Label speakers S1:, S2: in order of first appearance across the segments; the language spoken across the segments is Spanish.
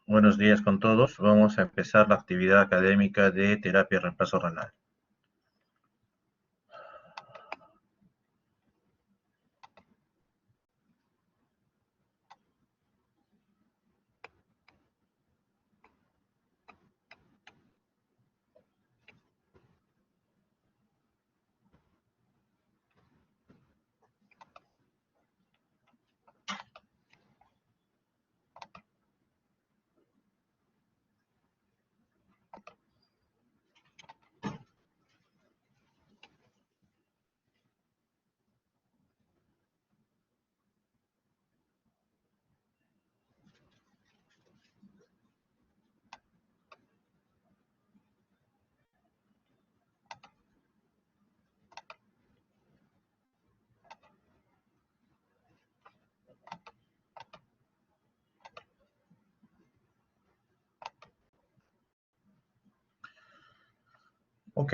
S1: Buenos días con todos. Vamos a empezar la actividad académica de terapia de reemplazo renal. Ok.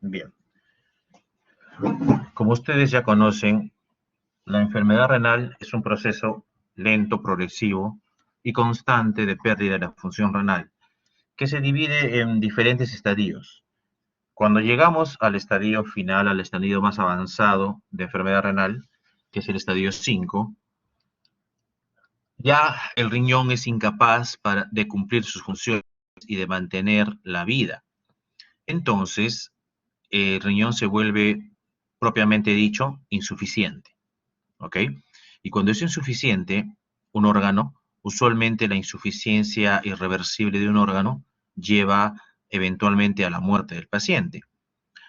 S1: Bien. Como ustedes ya conocen, la enfermedad renal es un proceso lento, progresivo y constante de pérdida de la función renal, que se divide en diferentes estadios. Cuando llegamos al estadio final, al estadio más avanzado de enfermedad renal, que es el estadio 5, ya el riñón es incapaz de cumplir sus funciones y de mantener la vida. Entonces, el riñón se vuelve, propiamente dicho, insuficiente, ¿ok? Y cuando es insuficiente un órgano, usualmente la insuficiencia irreversible de un órgano lleva eventualmente a la muerte del paciente.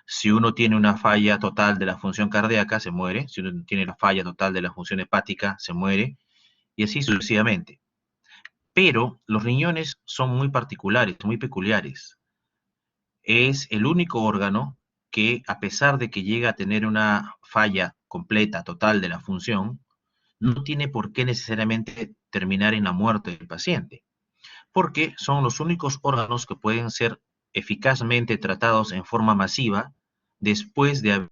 S1: Si uno tiene una falla total de la función cardíaca, se muere. Si uno tiene la falla total de la función hepática, se muere. Y así sucesivamente. Pero los riñones son muy particulares, muy peculiares. Es el único órgano que, a pesar de que llega a tener una falla completa, total de la función, no tiene por qué necesariamente terminar en la muerte del paciente, porque son los únicos órganos que pueden ser eficazmente tratados en forma masiva después de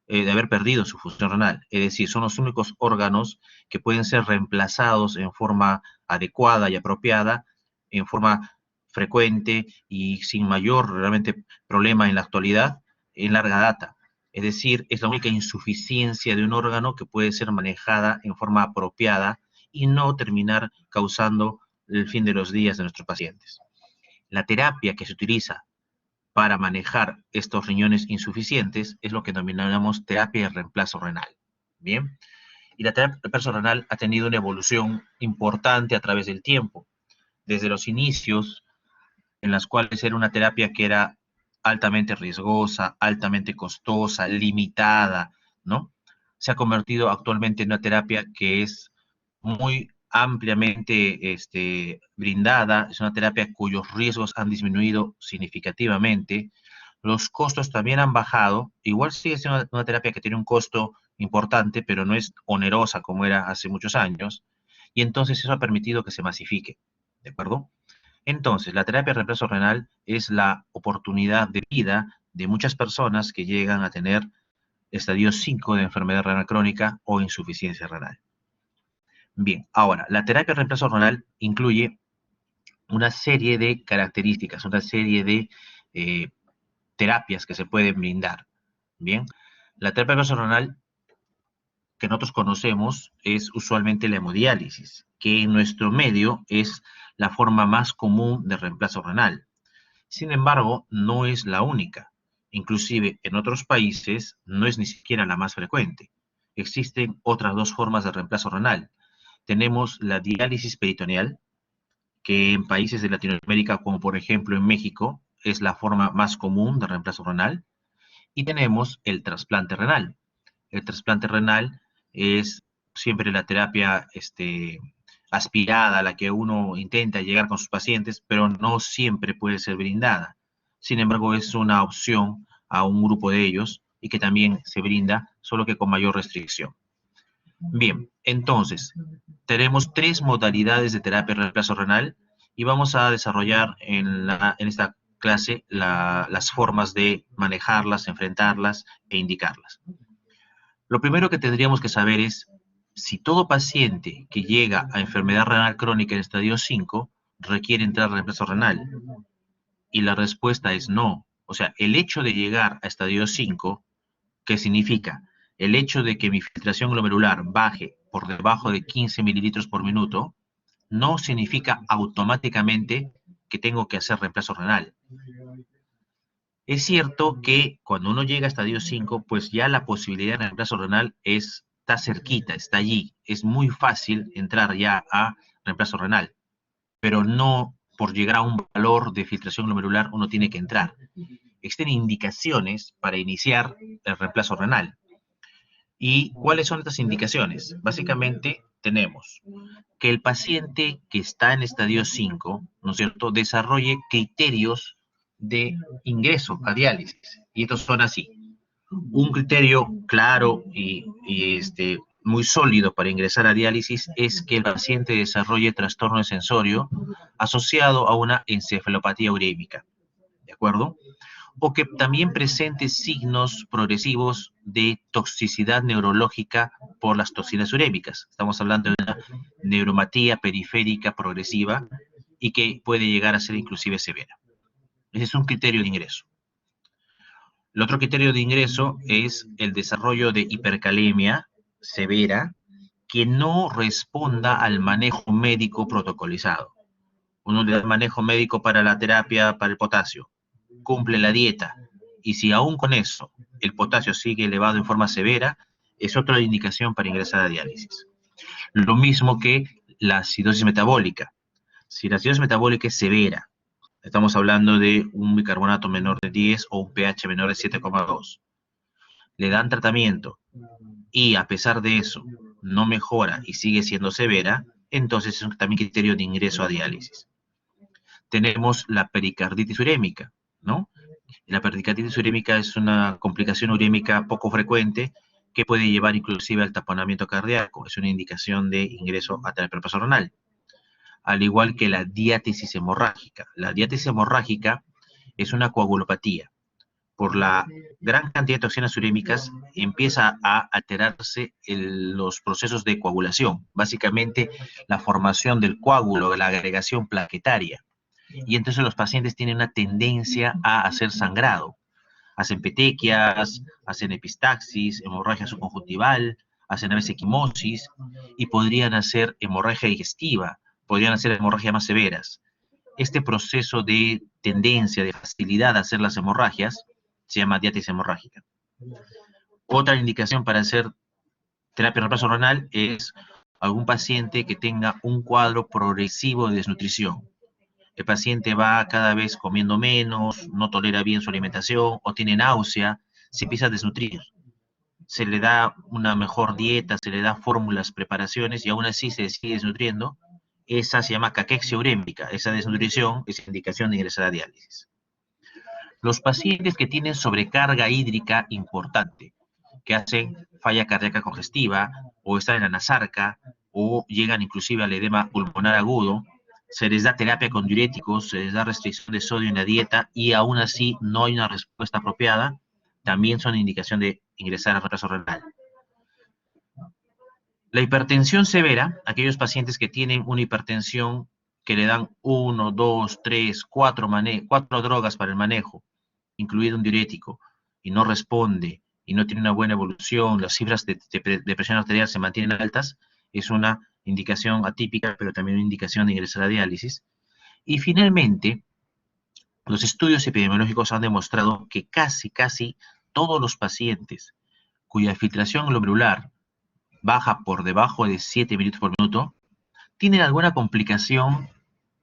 S1: de haber perdido su función renal. Es decir, son los únicos órganos que pueden ser reemplazados en forma adecuada y apropiada, en forma frecuente y sin mayor realmente problema en la actualidad, en larga data. Es decir, es la única insuficiencia de un órgano que puede ser manejada en forma apropiada y no terminar causando el fin de los días de nuestros pacientes. La terapia que se utiliza para manejar estos riñones insuficientes es lo que denominamos terapia de reemplazo renal. Bien, y la terapia de reemplazo renal ha tenido una evolución importante a través del tiempo, desde los inicios, en las cuales era una terapia que era altamente riesgosa, altamente costosa, limitada, ¿no? Se ha convertido actualmente en una terapia que es muy ampliamente brindada, es una terapia cuyos riesgos han disminuido significativamente, los costos también han bajado, igual sigue siendo una terapia que tiene un costo importante, pero no es onerosa como era hace muchos años, y entonces eso ha permitido que se masifique, ¿de acuerdo? Entonces, la terapia de reemplazo renal es la oportunidad de vida de muchas personas que llegan a tener estadio 5 de enfermedad renal crónica o insuficiencia renal. Bien, ahora, la terapia de reemplazo renal incluye una serie de características, una serie de eh, terapias que se pueden brindar. Bien, la terapia de reemplazo renal que nosotros conocemos es usualmente la hemodiálisis, que en nuestro medio es la forma más común de reemplazo renal. Sin embargo, no es la única. Inclusive en otros países no es ni siquiera la más frecuente. Existen otras dos formas de reemplazo renal. Tenemos la diálisis peritoneal, que en países de Latinoamérica, como por ejemplo en México, es la forma más común de reemplazo renal. Y tenemos el trasplante renal. El trasplante renal es siempre la terapia aspirada a la que uno intenta llegar con sus pacientes, pero no siempre puede ser brindada. Sin embargo, es una opción a un grupo de ellos y que también se brinda, solo que con mayor restricción. Bien, entonces, tenemos tres modalidades de terapia de reemplazo renal y vamos a desarrollar en esta clase las formas de manejarlas, enfrentarlas e indicarlas. Lo primero que tendríamos que saber es si todo paciente que llega a enfermedad renal crónica en estadio 5 requiere entrar a reemplazo renal. Y la respuesta es no. O sea, el hecho de llegar a estadio 5, ¿qué significa? El hecho de que mi filtración glomerular baje por debajo de 15 mililitros por minuto, no significa automáticamente que tengo que hacer reemplazo renal. Es cierto que cuando uno llega a estadio 5, pues ya la posibilidad de reemplazo renal está cerquita, está allí. Es muy fácil entrar ya a reemplazo renal, pero no por llegar a un valor de filtración glomerular uno tiene que entrar. Existen indicaciones para iniciar el reemplazo renal. ¿Y cuáles son estas indicaciones? Básicamente tenemos que el paciente que está en estadio 5, ¿no es cierto?, desarrolle criterios de ingreso a diálisis. Y estos son así. Un criterio claro y muy sólido para ingresar a diálisis es que el paciente desarrolle trastorno de sensorio asociado a una encefalopatía urémica. ¿De acuerdo? O que también presente signos progresivos de toxicidad neurológica por las toxinas urémicas. Estamos hablando de una neuropatía periférica progresiva y que puede llegar a ser inclusive severa. Ese es un criterio de ingreso. El otro criterio de ingreso es el desarrollo de hipercalemia severa que no responda al manejo médico protocolizado. Uno le da manejo médico para la terapia, para el potasio, cumple la dieta, y si aún con eso el potasio sigue elevado en forma severa, es otra indicación para ingresar a diálisis. Lo mismo que la acidosis metabólica. Si la acidosis metabólica es severa, estamos hablando de un bicarbonato menor de 10 o un pH menor de 7,2, le dan tratamiento y a pesar de eso no mejora y sigue siendo severa, entonces es un también criterio de ingreso a diálisis. Tenemos la pericarditis urémica, ¿no? La pericarditis urémica es una complicación urémica poco frecuente que puede llevar inclusive al taponamiento cardíaco. Es una indicación de ingreso a terapia renal. Al igual que la diátesis hemorrágica. La diátesis hemorrágica es una coagulopatía. Por la gran cantidad de toxinas urémicas empieza a alterarse los procesos de coagulación. Básicamente la formación del coágulo, la agregación plaquetaria. Y entonces los pacientes tienen una tendencia a hacer sangrado. Hacen petequias, hacen epistaxis, hemorragia subconjuntival, hacen a veces equimosis y podrían hacer hemorragia digestiva, podrían hacer hemorragias más severas. Este proceso de tendencia, de facilidad a hacer las hemorragias, se llama diátesis hemorrágica. Otra indicación para hacer terapia de reemplazo renal es algún paciente que tenga un cuadro progresivo de desnutrición. El paciente va cada vez comiendo menos, no tolera bien su alimentación o tiene náusea, se empieza a desnutrir. Se le da una mejor dieta, se le da fórmulas, preparaciones y aún así se sigue desnutriendo. Esa se llama caquexia urémica. Esa desnutrición es indicación de ingresar a diálisis. Los pacientes que tienen sobrecarga hídrica importante, que hacen falla cardíaca congestiva o están en la nasarca o llegan inclusive al edema pulmonar agudo, se les da terapia con diuréticos, se les da restricción de sodio en la dieta y aún así no hay una respuesta apropiada, también son indicación de ingresar a reemplazo renal. La hipertensión severa, aquellos pacientes que tienen una hipertensión que le dan 1, 2, 3, 4 drogas para el manejo, incluido un diurético, y no responde, y no tiene una buena evolución, las cifras de presión arterial se mantienen altas, es una indicación atípica, pero también una indicación de ingresar a diálisis. Y finalmente, los estudios epidemiológicos han demostrado que casi todos los pacientes cuya filtración glomerular baja por debajo de 7 mililitros por minuto tienen alguna complicación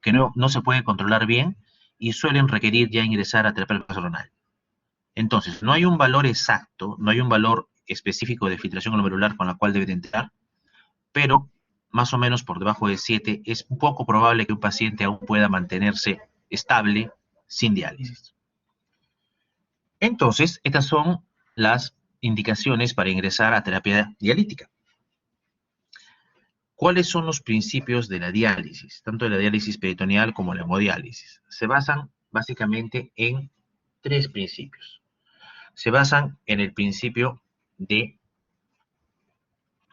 S1: que no se puede controlar bien y suelen requerir ya ingresar a terapia renal. Entonces, no hay un valor exacto, no hay un valor específico de filtración glomerular con la cual debe de entrar, pero más o menos por debajo de 7 es poco probable que un paciente aún pueda mantenerse estable sin diálisis. Entonces, estas son las indicaciones para ingresar a terapia dialítica. ¿Cuáles son los principios de la diálisis, tanto de la diálisis peritoneal como la hemodiálisis? Se basan básicamente en 3 principios. Se basan en el principio de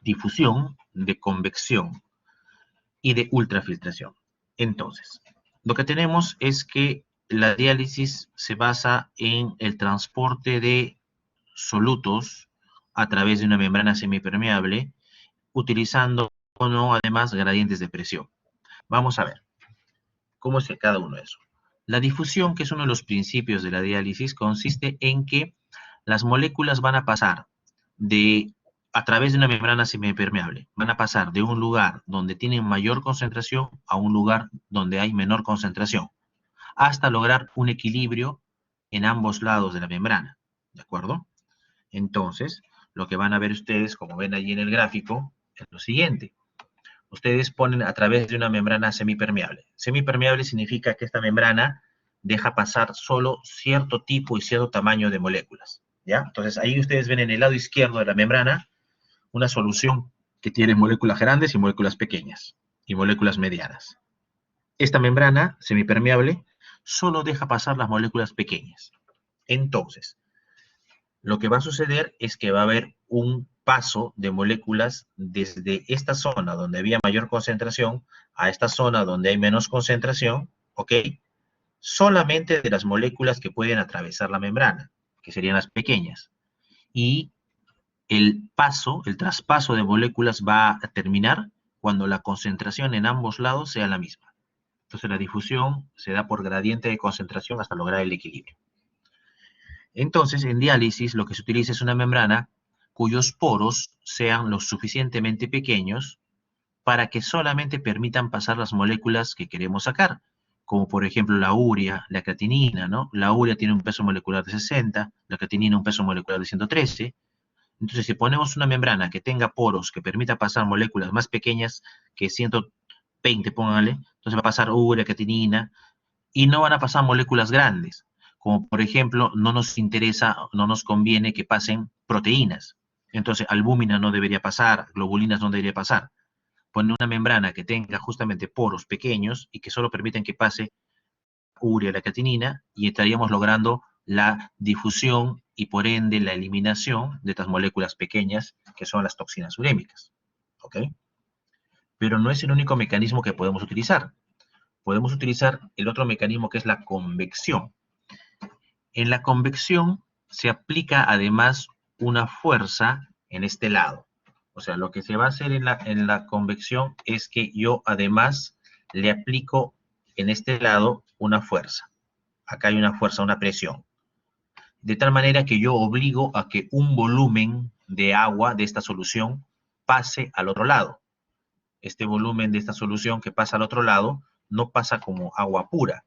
S1: difusión, de convección y de ultrafiltración. Entonces, lo que tenemos es que la diálisis se basa en el transporte de solutos a través de una membrana semipermeable, utilizando o no, además, gradientes de presión. Vamos a ver cómo es cada uno de esos. La difusión, que es uno de los principios de la diálisis, consiste en que las moléculas van a pasar a través de una membrana semipermeable, van a pasar de un lugar donde tienen mayor concentración a un lugar donde hay menor concentración, hasta lograr un equilibrio en ambos lados de la membrana, ¿de acuerdo? Entonces, lo que van a ver ustedes, como ven allí en el gráfico, es lo siguiente. Ustedes ponen a través de una membrana semipermeable. Semipermeable significa que esta membrana deja pasar solo cierto tipo y cierto tamaño de moléculas, ¿ya? Entonces, ahí ustedes ven en el lado izquierdo de la membrana una solución que tiene moléculas grandes y moléculas pequeñas, y moléculas medianas. Esta membrana semipermeable solo deja pasar las moléculas pequeñas. Entonces, lo que va a suceder es que va a haber un paso de moléculas desde esta zona donde había mayor concentración a esta zona donde hay menos concentración, ¿ok? Solamente de las moléculas que pueden atravesar la membrana, que serían las pequeñas. Y el traspaso de moléculas va a terminar cuando la concentración en ambos lados sea la misma. Entonces la difusión se da por gradiente de concentración hasta lograr el equilibrio. Entonces, en diálisis lo que se utiliza es una membrana cuyos poros sean lo suficientemente pequeños para que solamente permitan pasar las moléculas que queremos sacar, como por ejemplo la urea, la creatinina, ¿no? La urea tiene un peso molecular de 60, la creatinina un peso molecular de 113. Entonces, si ponemos una membrana que tenga poros que permita pasar moléculas más pequeñas que 120, póngale, entonces va a pasar urea, creatinina, y no van a pasar moléculas grandes, como por ejemplo, no nos interesa, no nos conviene que pasen proteínas. Entonces, albúmina no debería pasar, globulinas no debería pasar. Poner una membrana que tenga justamente poros pequeños y que solo permiten que pase urea, la creatinina, y estaríamos logrando la difusión y por ende la eliminación de estas moléculas pequeñas que son las toxinas urémicas. ¿Ok? Pero no es el único mecanismo que podemos utilizar. Podemos utilizar el otro mecanismo que es la convección. En la convección se aplica además una fuerza en este lado. O sea, lo que se va a hacer en la convección es que yo además le aplico en este lado una fuerza. Acá hay una fuerza, una presión. De tal manera que yo obligo a que un volumen de agua de esta solución pase al otro lado. Este volumen de esta solución que pasa al otro lado no pasa como agua pura.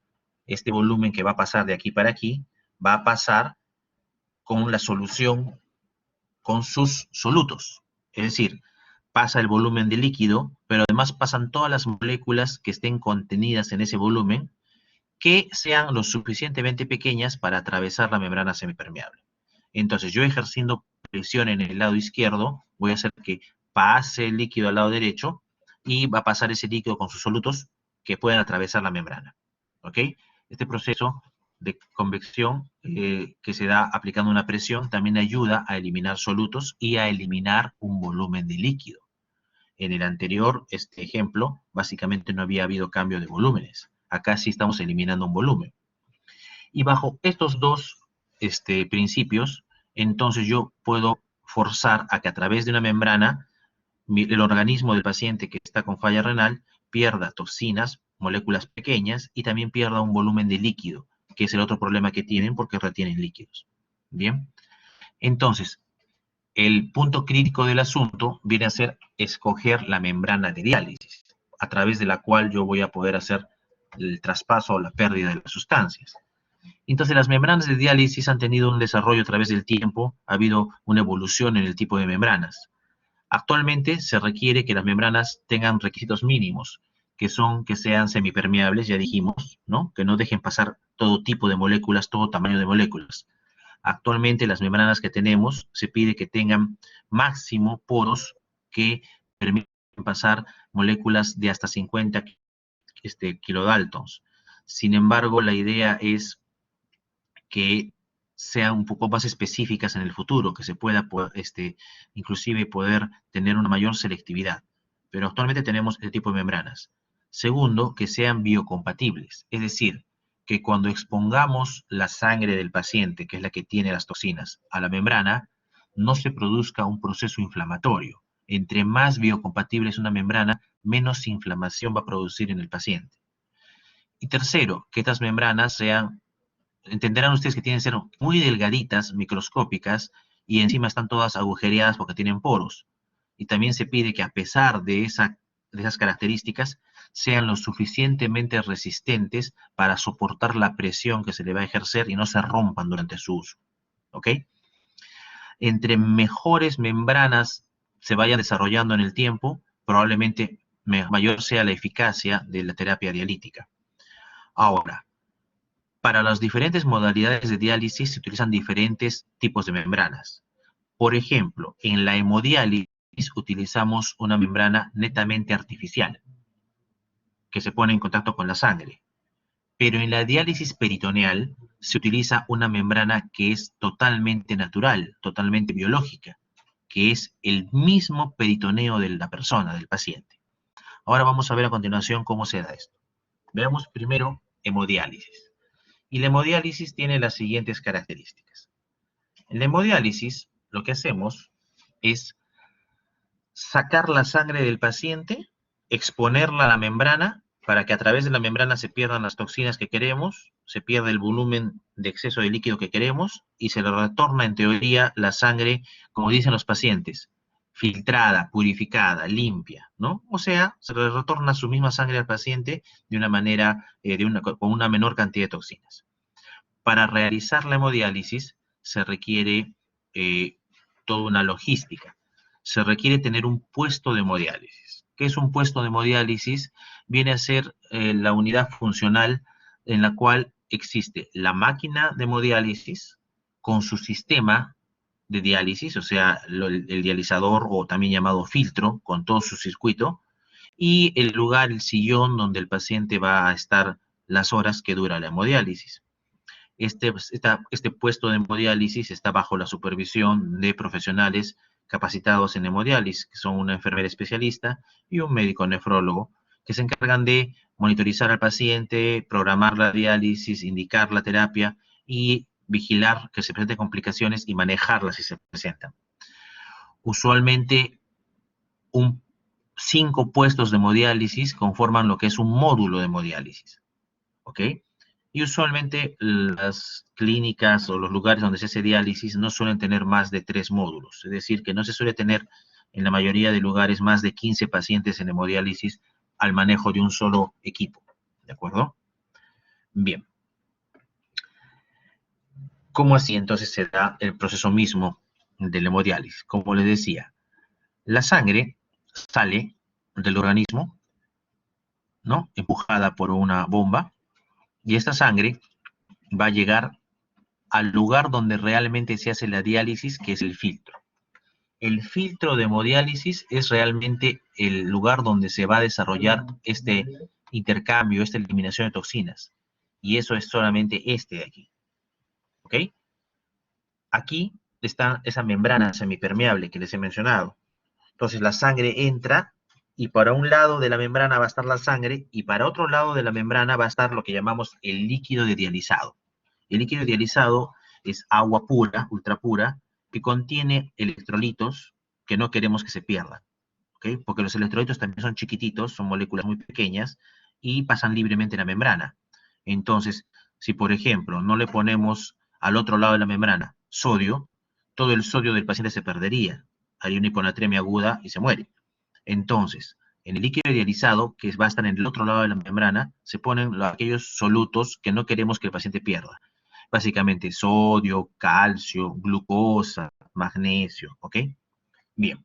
S1: Este volumen que va a pasar de aquí para aquí va a pasar con la solución, con sus solutos. Es decir, pasa el volumen de líquido, pero además pasan todas las moléculas que estén contenidas en ese volumen, que sean lo suficientemente pequeñas para atravesar la membrana semipermeable. Entonces, yo ejerciendo presión en el lado izquierdo, voy a hacer que pase el líquido al lado derecho y va a pasar ese líquido con sus solutos que pueden atravesar la membrana. ¿Ok? Este proceso de convección que se da aplicando una presión también ayuda a eliminar solutos y a eliminar un volumen de líquido. En el anterior ejemplo, básicamente no había habido cambio de volúmenes. Acá sí estamos eliminando un volumen. Y bajo estos dos principios, entonces yo puedo forzar a que a través de una membrana el organismo del paciente que está con falla renal pierda toxinas, moléculas pequeñas y también pierda un volumen de líquido, que es el otro problema que tienen porque retienen líquidos. Bien, entonces, el punto crítico del asunto viene a ser escoger la membrana de diálisis, a través de la cual yo voy a poder hacer el traspaso o la pérdida de las sustancias. Entonces, las membranas de diálisis han tenido un desarrollo a través del tiempo, ha habido una evolución en el tipo de membranas. Actualmente se requiere que las membranas tengan requisitos mínimos, que son que sean semipermeables, ya dijimos, ¿no? Que no dejen pasar todo tipo de moléculas, todo tamaño de moléculas. Actualmente las membranas que tenemos se pide que tengan máximo poros que permitan pasar moléculas de hasta 50 kilodaltons. Sin embargo, la idea es que sean un poco más específicas en el futuro, que se pueda inclusive poder tener una mayor selectividad. Pero actualmente tenemos este tipo de membranas. Segundo, que sean biocompatibles, es decir, que cuando expongamos la sangre del paciente, que es la que tiene las toxinas, a la membrana, no se produzca un proceso inflamatorio. Entre más biocompatible es una membrana, menos inflamación va a producir en el paciente. Y tercero, que estas membranas sean, entenderán ustedes que tienen que ser muy delgaditas, microscópicas, y encima están todas agujereadas porque tienen poros. Y también se pide que a pesar de esas características, sean lo suficientemente resistentes para soportar la presión que se le va a ejercer y no se rompan durante su uso. ¿Ok? Entre mejores membranas se vayan desarrollando en el tiempo, probablemente mayor sea la eficacia de la terapia dialítica. Ahora, para las diferentes modalidades de diálisis se utilizan diferentes tipos de membranas. Por ejemplo, en la hemodiálisis utilizamos una membrana netamente artificial que se pone en contacto con la sangre. Pero en la diálisis peritoneal se utiliza una membrana que es totalmente natural, totalmente biológica, que es el mismo peritoneo de la persona, del paciente. Ahora vamos a ver a continuación cómo se da esto. Veamos primero hemodiálisis. Y la hemodiálisis tiene las siguientes características. En la hemodiálisis lo que hacemos es sacar la sangre del paciente, exponerla a la membrana para que a través de la membrana se pierdan las toxinas que queremos, se pierda el volumen de exceso de líquido que queremos y se le retorna en teoría la sangre, como dicen los pacientes, filtrada, purificada, limpia, ¿no? O sea, se le retorna su misma sangre al paciente de una manera, con una menor cantidad de toxinas. Para realizar la hemodiálisis se requiere toda una logística. Se requiere tener un puesto de hemodiálisis. ¿Qué es un puesto de hemodiálisis? Viene a ser la unidad funcional en la cual existe la máquina de hemodiálisis con su sistema de diálisis, o sea, el dializador o también llamado filtro, con todo su circuito, y el lugar, el sillón donde el paciente va a estar las horas que dura la hemodiálisis. Este puesto de hemodiálisis está bajo la supervisión de profesionales capacitados en hemodiálisis, que son una enfermera especialista y un médico nefrólogo, que se encargan de monitorizar al paciente, programar la diálisis, indicar la terapia y vigilar que se presenten complicaciones y manejarlas si se presentan. Usualmente, 5 puestos de hemodiálisis conforman lo que es un módulo de hemodiálisis. ¿Ok? Y usualmente las clínicas o los lugares donde se hace diálisis no suelen tener más de 3 módulos. Es decir, que no se suele tener en la mayoría de lugares más de 15 pacientes en hemodiálisis al manejo de un solo equipo. ¿De acuerdo? Bien. ¿Cómo así entonces se da el proceso mismo del hemodiálisis? Como les decía, la sangre sale del organismo, ¿no? Empujada por una bomba, y esta sangre va a llegar al lugar donde realmente se hace la diálisis, que es el filtro. El filtro de hemodiálisis es realmente el lugar donde se va a desarrollar este intercambio, esta eliminación de toxinas. Y eso es solamente este de aquí. ¿Ok? Aquí está esa membrana semipermeable que les he mencionado. Entonces la sangre entra y para un lado de la membrana va a estar la sangre y para otro lado de la membrana va a estar lo que llamamos el líquido de dializado. El líquido dializado es agua pura, ultra pura, que contiene electrolitos que no queremos que se pierdan, ¿ok? Porque los electrolitos también son chiquititos, son moléculas muy pequeñas y pasan libremente en la membrana. Entonces, si por ejemplo no le ponemos al otro lado de la membrana sodio, todo el sodio del paciente se perdería, haría una hiponatremia aguda y se muere. Entonces, en el líquido dializado, que va a estar en el otro lado de la membrana, se ponen aquellos solutos que no queremos que el paciente pierda. Básicamente sodio, calcio, glucosa, magnesio, ¿ok? Bien.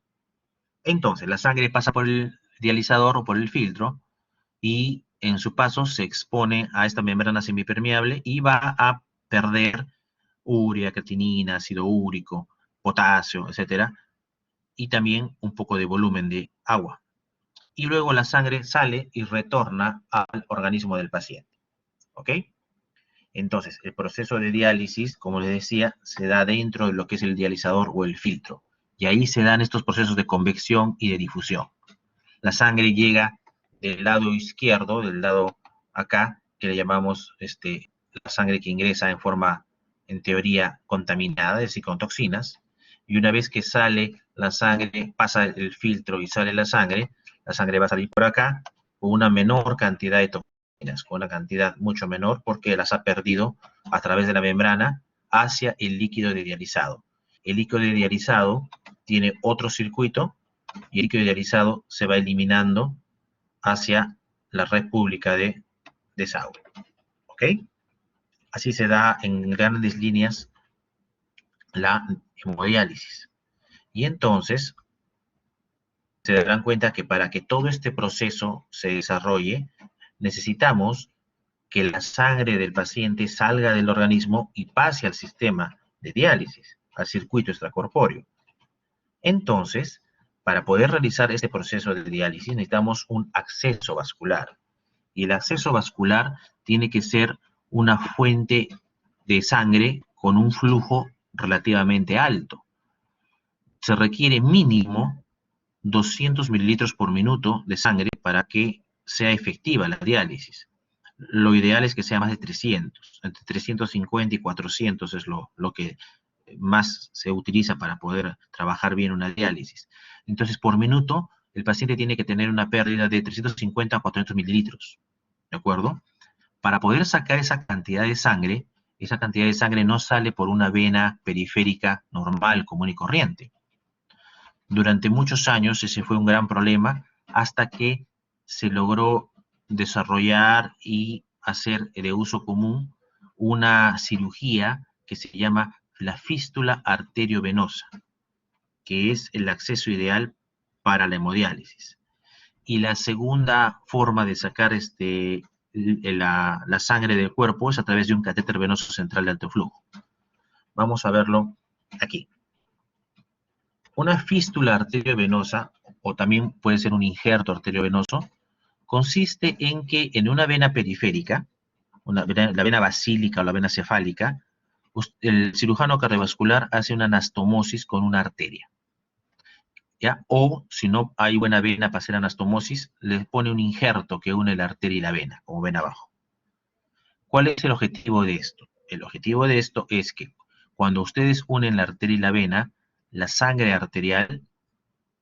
S1: Entonces, la sangre pasa por el dializador o por el filtro y en su paso se expone a esta membrana semipermeable y va a perder urea, creatinina, ácido úrico, potasio, etcétera, y también un poco de volumen de agua. Y luego la sangre sale y retorna al organismo del paciente. ¿Ok? Entonces, el proceso de diálisis, como les decía, se da dentro de lo que es el dializador o el filtro. Y ahí se dan estos procesos de convección y de difusión. La sangre llega del lado izquierdo, del lado acá, que le llamamos la sangre que ingresa en forma, en teoría, contaminada, es decir, con toxinas. Y una vez que sale la sangre, pasa el filtro y sale la sangre va a salir por acá con una menor cantidad de toxinas, con una cantidad mucho menor porque las ha perdido a través de la membrana hacia el líquido de dializado. El líquido de dializado tiene otro circuito y el líquido dializado se va eliminando hacia la red pública de desagüe. ¿Ok? Así se da en grandes líneas la hemodiálisis. Y entonces se darán cuenta que para que todo este proceso se desarrolle, necesitamos que la sangre del paciente salga del organismo y pase al sistema de diálisis, al circuito extracorpóreo. Entonces, para poder realizar este proceso de diálisis necesitamos un acceso vascular. Y el acceso vascular tiene que ser una fuente de sangre con un flujo relativamente alto. Se requiere mínimo 200 mililitros por minuto de sangre para que sea efectiva la diálisis. Lo ideal es que sea más de 300, entre 350 y 400 es lo que más se utiliza para poder trabajar bien una diálisis. Entonces, por minuto, el paciente tiene que tener una pérdida de 350 a 400 mililitros, ¿de acuerdo? Para poder sacar esa cantidad de sangre no sale por una vena periférica normal, común y corriente. Durante muchos años ese fue un gran problema hasta que se logró desarrollar y hacer de uso común una cirugía que se llama la fístula arteriovenosa, que es el acceso ideal para la hemodiálisis. Y la segunda forma de sacar la sangre del cuerpo es a través de un catéter venoso central de alto flujo. Vamos a verlo aquí. Una fístula arteriovenosa, o también puede ser un injerto arteriovenoso, consiste en que en una vena periférica, la vena basílica o la vena cefálica, el cirujano cardiovascular hace una anastomosis con una arteria. ¿Ya? O si no hay buena vena para hacer anastomosis, le pone un injerto que une la arteria y la vena, como ven abajo. ¿Cuál es el objetivo de esto? El objetivo de esto es que cuando ustedes unen la arteria y la vena, la sangre arterial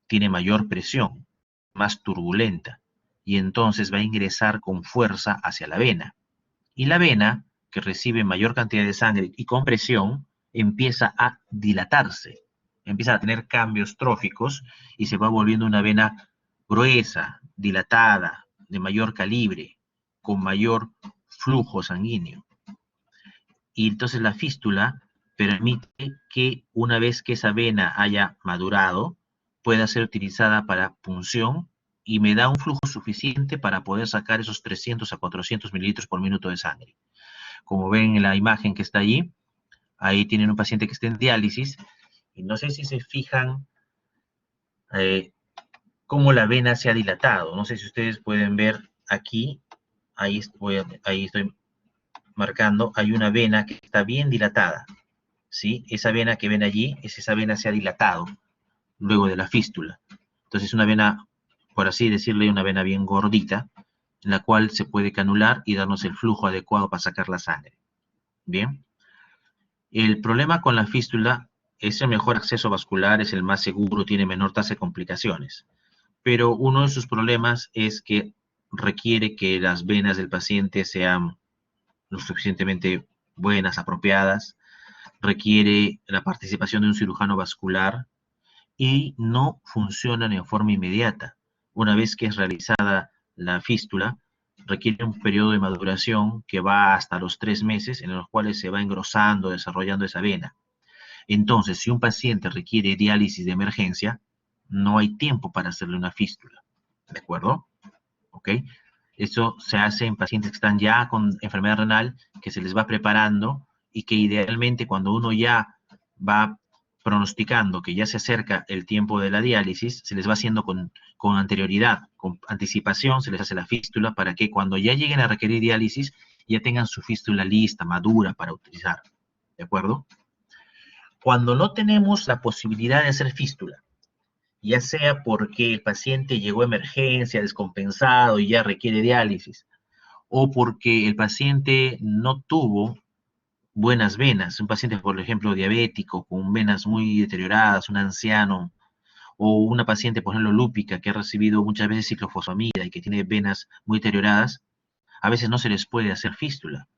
S1: tiene mayor presión, más turbulenta, y entonces va a ingresar con fuerza hacia la vena. Y la vena, que recibe mayor cantidad de sangre y con presión, empieza a dilatarse, empieza a tener cambios tróficos y se va volviendo una vena gruesa, dilatada, de mayor calibre, con mayor flujo sanguíneo. Y entonces la fístula permite que una vez que esa vena haya madurado, pueda ser utilizada para punción y me da un flujo suficiente para poder sacar esos 300 a 400 mililitros por minuto de sangre. Como ven en la imagen que está allí, ahí tienen un paciente que está en diálisis y no sé si se fijan cómo la vena se ha dilatado. No sé si ustedes pueden ver aquí, ahí estoy marcando, hay una vena que está bien dilatada, ¿sí? Esa vena que ven allí, esa vena se ha dilatado luego de la fístula. Entonces una vena, por así decirle, una vena bien gordita, en la cual se puede canular y darnos el flujo adecuado para sacar la sangre. Bien. El problema con la fístula es el mejor acceso vascular, es el más seguro, tiene menor tasa de complicaciones. Pero uno de sus problemas es que requiere que las venas del paciente sean lo suficientemente buenas, apropiadas, requiere la participación de un cirujano vascular y no funcionan en forma inmediata. Una vez que es realizada la fístula, requiere un periodo de maduración que va hasta los 3 meses, en los cuales se va engrosando, desarrollando esa vena. Entonces, si un paciente requiere diálisis de emergencia, no hay tiempo para hacerle una fístula. ¿De acuerdo? ¿Ok? Eso se hace en pacientes que están ya con enfermedad renal, que se les va preparando y que idealmente cuando uno ya va pronosticando que ya se acerca el tiempo de la diálisis, se les va haciendo con anterioridad, con anticipación, se les hace la fístula para que cuando ya lleguen a requerir diálisis, ya tengan su fístula lista, madura para utilizar, ¿de acuerdo? Cuando no tenemos la posibilidad de hacer fístula, ya sea porque el paciente llegó a emergencia, descompensado y ya requiere diálisis, o porque el paciente no tuvo buenas venas, un paciente, por ejemplo, diabético, con venas muy deterioradas, un anciano, o una paciente, por ejemplo, lúpica, que ha recibido muchas veces ciclofosfamida y que tiene venas muy deterioradas, a veces no se les puede hacer fístula.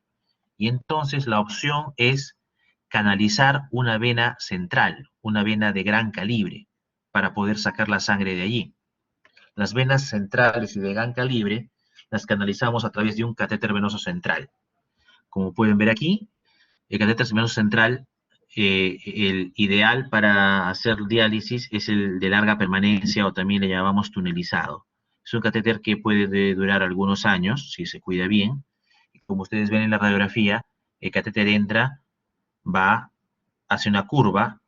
S1: Y entonces la opción es canalizar una vena central, una vena de gran calibre, para poder sacar la sangre de allí. Las venas centrales y de gran calibre las canalizamos a través de un catéter venoso central. Como pueden ver aquí, el catéter venoso central, el ideal para hacer diálisis es el de larga permanencia o también le llamamos tunelizado. Es un catéter que puede durar algunos años si se cuida bien. Como ustedes ven en la radiografía, el catéter entra, va, hace una curva,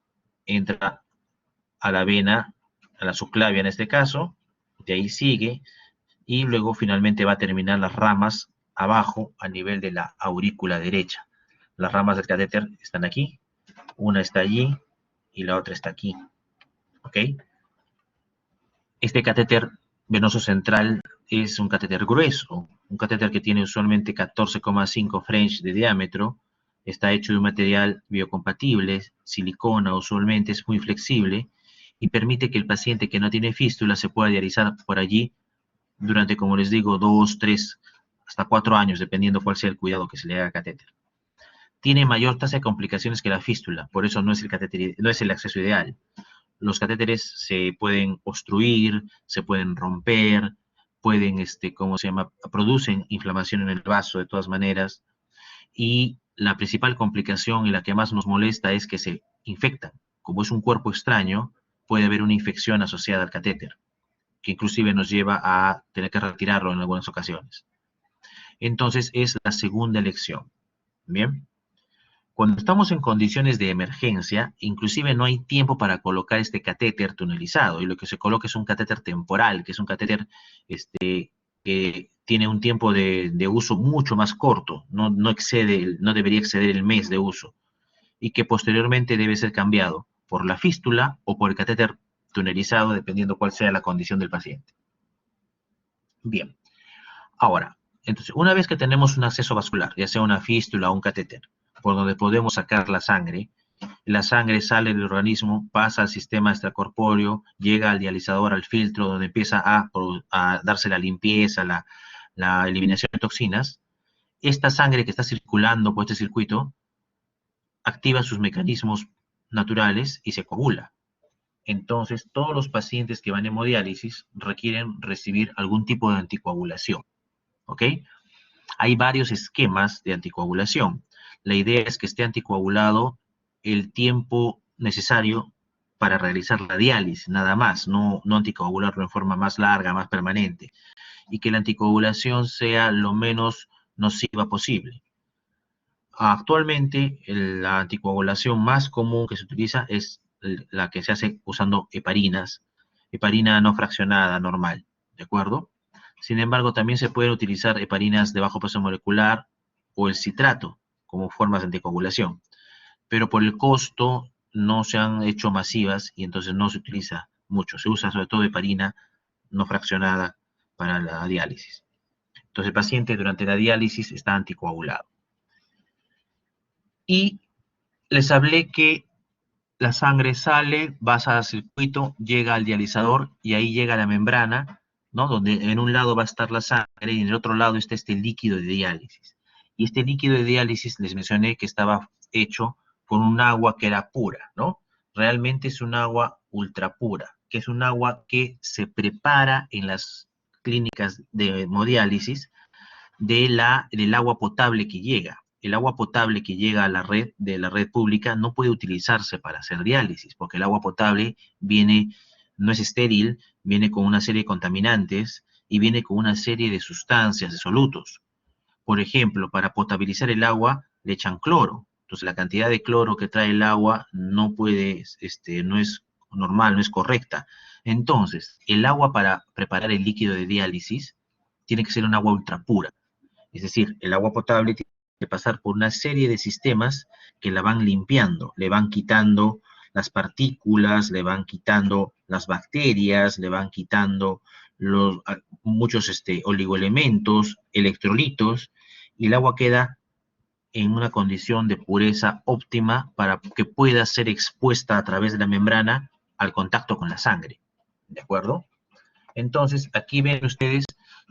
S1: entra a la vena, a la subclavia en este caso, de ahí sigue, y luego finalmente va a terminar las ramas abajo a nivel de la aurícula derecha. Las ramas del catéter están aquí, una está allí y la otra está aquí. ¿Ok? Este catéter venoso central es un catéter grueso, un catéter que tiene usualmente 14,5 French de diámetro, está hecho de un material biocompatible, silicona usualmente, es muy flexible y permite que el paciente que no tiene fístula se pueda dializar por allí durante, como les digo, 2, 3, hasta 4 años, dependiendo cuál sea el cuidado que se le haga al catéter. Tiene mayor tasa de complicaciones que la fístula, por eso no es el catéter, no es el acceso ideal. Los catéteres se pueden obstruir, se pueden romper, pueden, ¿cómo se llama? Producen inflamación en el vaso de todas maneras. Y la principal complicación y la que más nos molesta es que se infectan. Como es un cuerpo extraño, puede haber una infección asociada al catéter, que inclusive nos lleva a tener que retirarlo en algunas ocasiones. Entonces es la segunda elección. Bien. Cuando estamos en condiciones de emergencia, inclusive no hay tiempo para colocar este catéter tunelizado y lo que se coloca es un catéter temporal, que es un catéter que tiene un tiempo de uso mucho más corto, no debería exceder el mes de uso y que posteriormente debe ser cambiado por la fístula o por el catéter tunelizado, dependiendo cuál sea la condición del paciente. Bien, ahora, entonces, una vez que tenemos un acceso vascular, ya sea una fístula o un catéter, por donde podemos sacar la sangre sale del organismo, pasa al sistema extracorpóreo, llega al dializador, al filtro, donde empieza a darse la limpieza, la eliminación de toxinas. Esta sangre que está circulando por este circuito activa sus mecanismos naturales y se coagula. Entonces, todos los pacientes que van a hemodiálisis requieren recibir algún tipo de anticoagulación. ¿Ok? Hay varios esquemas de anticoagulación. La idea es que esté anticoagulado el tiempo necesario para realizar la diálisis, nada más, no anticoagularlo en forma más larga, más permanente, y que la anticoagulación sea lo menos nociva posible. Actualmente, la anticoagulación más común que se utiliza es la que se hace usando heparinas, heparina no fraccionada normal, ¿de acuerdo? Sin embargo, también se pueden utilizar heparinas de bajo peso molecular o el citrato como formas de anticoagulación, pero por el costo no se han hecho masivas y entonces no se utiliza mucho. Se usa sobre todo heparina no fraccionada para la diálisis. Entonces el paciente durante la diálisis está anticoagulado. Y les hablé que la sangre sale, pasa al circuito, llega al dializador y ahí llega a la membrana, ¿no? Donde en un lado va a estar la sangre y en el otro lado está este líquido de diálisis. Y este líquido de diálisis les mencioné que estaba hecho con un agua que era pura, ¿no? Realmente es un agua ultra pura, que es un agua que se prepara en las clínicas de hemodiálisis del agua potable que llega. El agua potable que llega a la red de la red pública no puede utilizarse para hacer diálisis, porque el agua potable no es estéril, viene con una serie de contaminantes y viene con una serie de sustancias, de solutos. Por ejemplo, para potabilizar el agua le echan cloro. Entonces la cantidad de cloro que trae el agua no es normal, no es correcta. Entonces, el agua para preparar el líquido de diálisis tiene que ser un agua ultra pura. Es decir, el agua potable tiene que pasar por una serie de sistemas que la van limpiando, le van quitando las partículas, le van quitando las bacterias, le van quitando muchos oligoelementos, electrolitos, y el agua queda en una condición de pureza óptima para que pueda ser expuesta a través de la membrana al contacto con la sangre. ¿De acuerdo? Entonces, aquí ven ustedes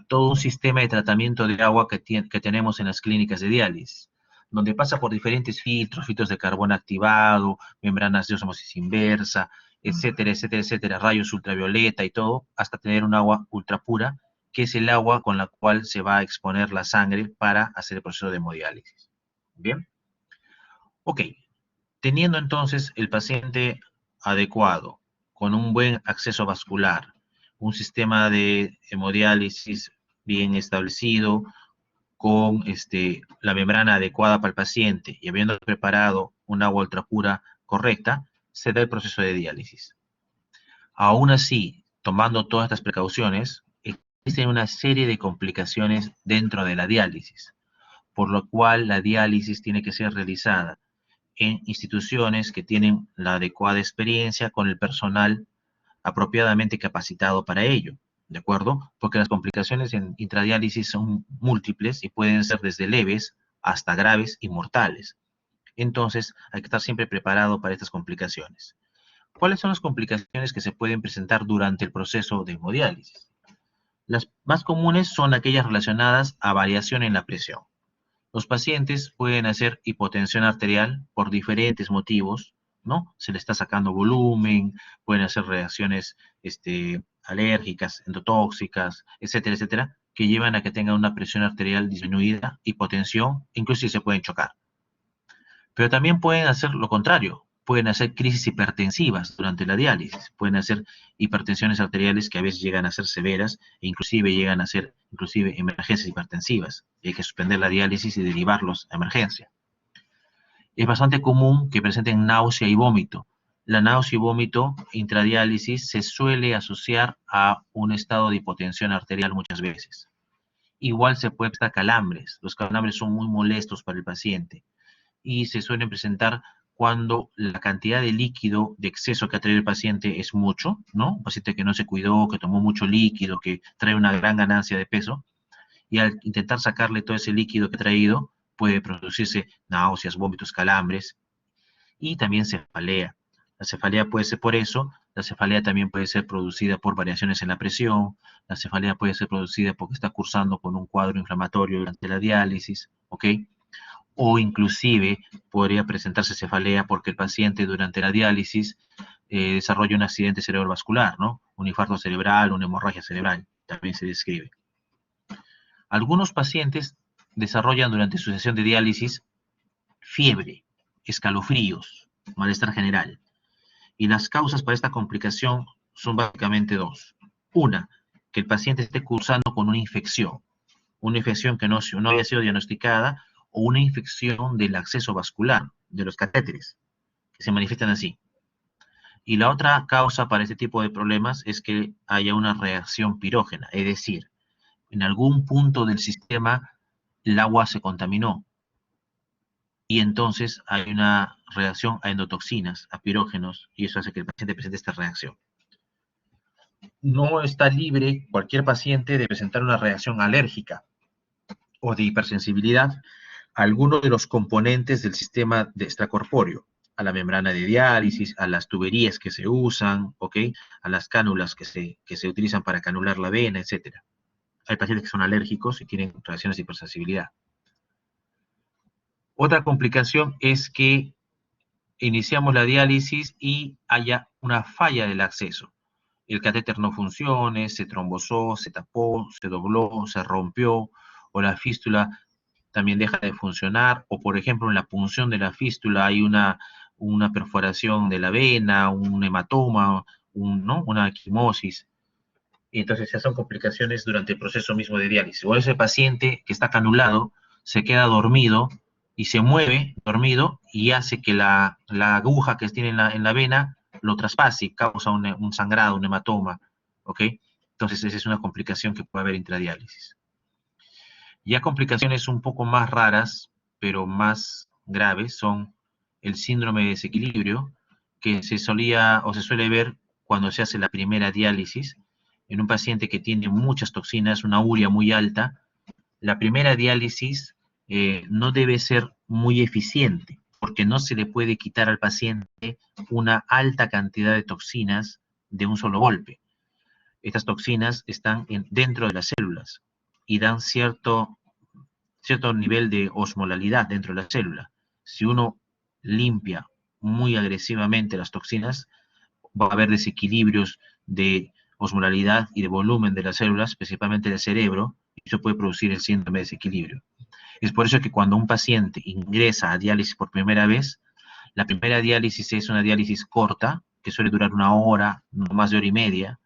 S1: todo un sistema de tratamiento de agua que tenemos en las clínicas de diálisis, donde pasa por diferentes filtros, filtros de carbón activado, membranas de osmosis inversa, etcétera, etcétera, etcétera, rayos ultravioleta y todo, hasta tener un agua ultra pura, que es el agua con la cual se va a exponer la sangre para hacer el proceso de hemodiálisis. Bien. Ok, teniendo entonces el paciente adecuado, con un buen acceso vascular, un sistema de hemodiálisis bien establecido, con la membrana adecuada para el paciente y habiendo preparado un agua ultrapura correcta, se da el proceso de diálisis. Aún así, tomando todas estas precauciones, existen una serie de complicaciones dentro de la diálisis, por lo cual la diálisis tiene que ser realizada en instituciones que tienen la adecuada experiencia con el personal apropiadamente capacitado para ello, ¿de acuerdo? Porque las complicaciones en intradiálisis son múltiples y pueden ser desde leves hasta graves y mortales. Entonces, hay que estar siempre preparado para estas complicaciones. ¿Cuáles son las complicaciones que se pueden presentar durante el proceso de hemodiálisis? Las más comunes son aquellas relacionadas a variación en la presión. Los pacientes pueden hacer hipotensión arterial por diferentes motivos, ¿no? Se le está sacando volumen, pueden hacer reacciones alérgicas, endotóxicas, etcétera, etcétera, que llevan a que tengan una presión arterial disminuida, hipotensión, incluso se pueden chocar. Pero también pueden hacer lo contrario, pueden hacer crisis hipertensivas durante la diálisis, pueden hacer hipertensiones arteriales que a veces llegan a ser severas e inclusive llegan a ser emergencias hipertensivas. Y hay que suspender la diálisis y derivarlos a emergencia. Es bastante común que presenten náusea y vómito. La náusea y vómito intradiálisis se suele asociar a un estado de hipotensión arterial muchas veces. Igual se pueden presentar calambres. Los calambres son muy molestos para el paciente y se suelen presentar cuando la cantidad de líquido de exceso que ha traído el paciente es mucho, ¿no? Un paciente que no se cuidó, que tomó mucho líquido, que trae una gran ganancia de peso, y al intentar sacarle todo ese líquido que ha traído, puede producirse náuseas, vómitos, calambres, y también cefalea. La cefalea puede ser por eso, la cefalea también puede ser producida por variaciones en la presión, la cefalea puede ser producida porque está cursando con un cuadro inflamatorio durante la diálisis, ¿ok? O inclusive podría presentarse cefalea porque el paciente durante la diálisis desarrolla un accidente cerebrovascular, ¿no? Un infarto cerebral, una hemorragia cerebral, también se describe. Algunos pacientes desarrollan durante su sesión de diálisis fiebre, escalofríos, malestar general. Y las causas para esta complicación son básicamente dos. Una, que el paciente esté cursando con una infección que no había sido diagnosticada, o una infección del acceso vascular, de los catéteres, que se manifiestan así. Y la otra causa para este tipo de problemas es que haya una reacción pirógena, es decir, en algún punto del sistema el agua se contaminó y entonces hay una reacción a endotoxinas, a pirógenos, y eso hace que el paciente presente esta reacción. No está libre cualquier paciente de presentar una reacción alérgica o de hipersensibilidad a alguno de los componentes del sistema de extracorpóreo, a la membrana de diálisis, a las tuberías que se usan, ¿ok? A las cánulas que se utilizan para canular la vena, etc. Hay pacientes que son alérgicos y tienen reacciones de hipersensibilidad. Otra complicación es que iniciamos la diálisis y haya una falla del acceso. El catéter no funcione, se trombosó, se tapó, se dobló, se rompió, o la fístula también deja de funcionar, o por ejemplo en la punción de la fístula hay una perforación de la vena, un hematoma, ¿no? Una equimosis, y entonces ya son complicaciones durante el proceso mismo de diálisis. O ese paciente que está canulado se queda dormido y se mueve dormido y hace que la aguja que tiene en la vena lo traspase y causa un sangrado, un hematoma, ¿ok? Entonces esa es una complicación que puede haber intradiálisis. Ya complicaciones un poco más raras, pero más graves, son el síndrome de desequilibrio, que se solía o se suele ver cuando se hace la primera diálisis en un paciente que tiene muchas toxinas, una urea muy alta. La primera diálisis no debe ser muy eficiente, porque no se le puede quitar al paciente una alta cantidad de toxinas de un solo golpe. Estas toxinas están dentro de las células y dan cierto nivel de osmolalidad dentro de la célula. Si uno limpia muy agresivamente las toxinas, va a haber desequilibrios de osmolalidad y de volumen de las células, principalmente del cerebro, y eso puede producir el síndrome de desequilibrio. Es por eso que cuando un paciente ingresa a diálisis por primera vez, la primera diálisis es una diálisis corta, que suele durar 1 hora, no más de 1 hora y media.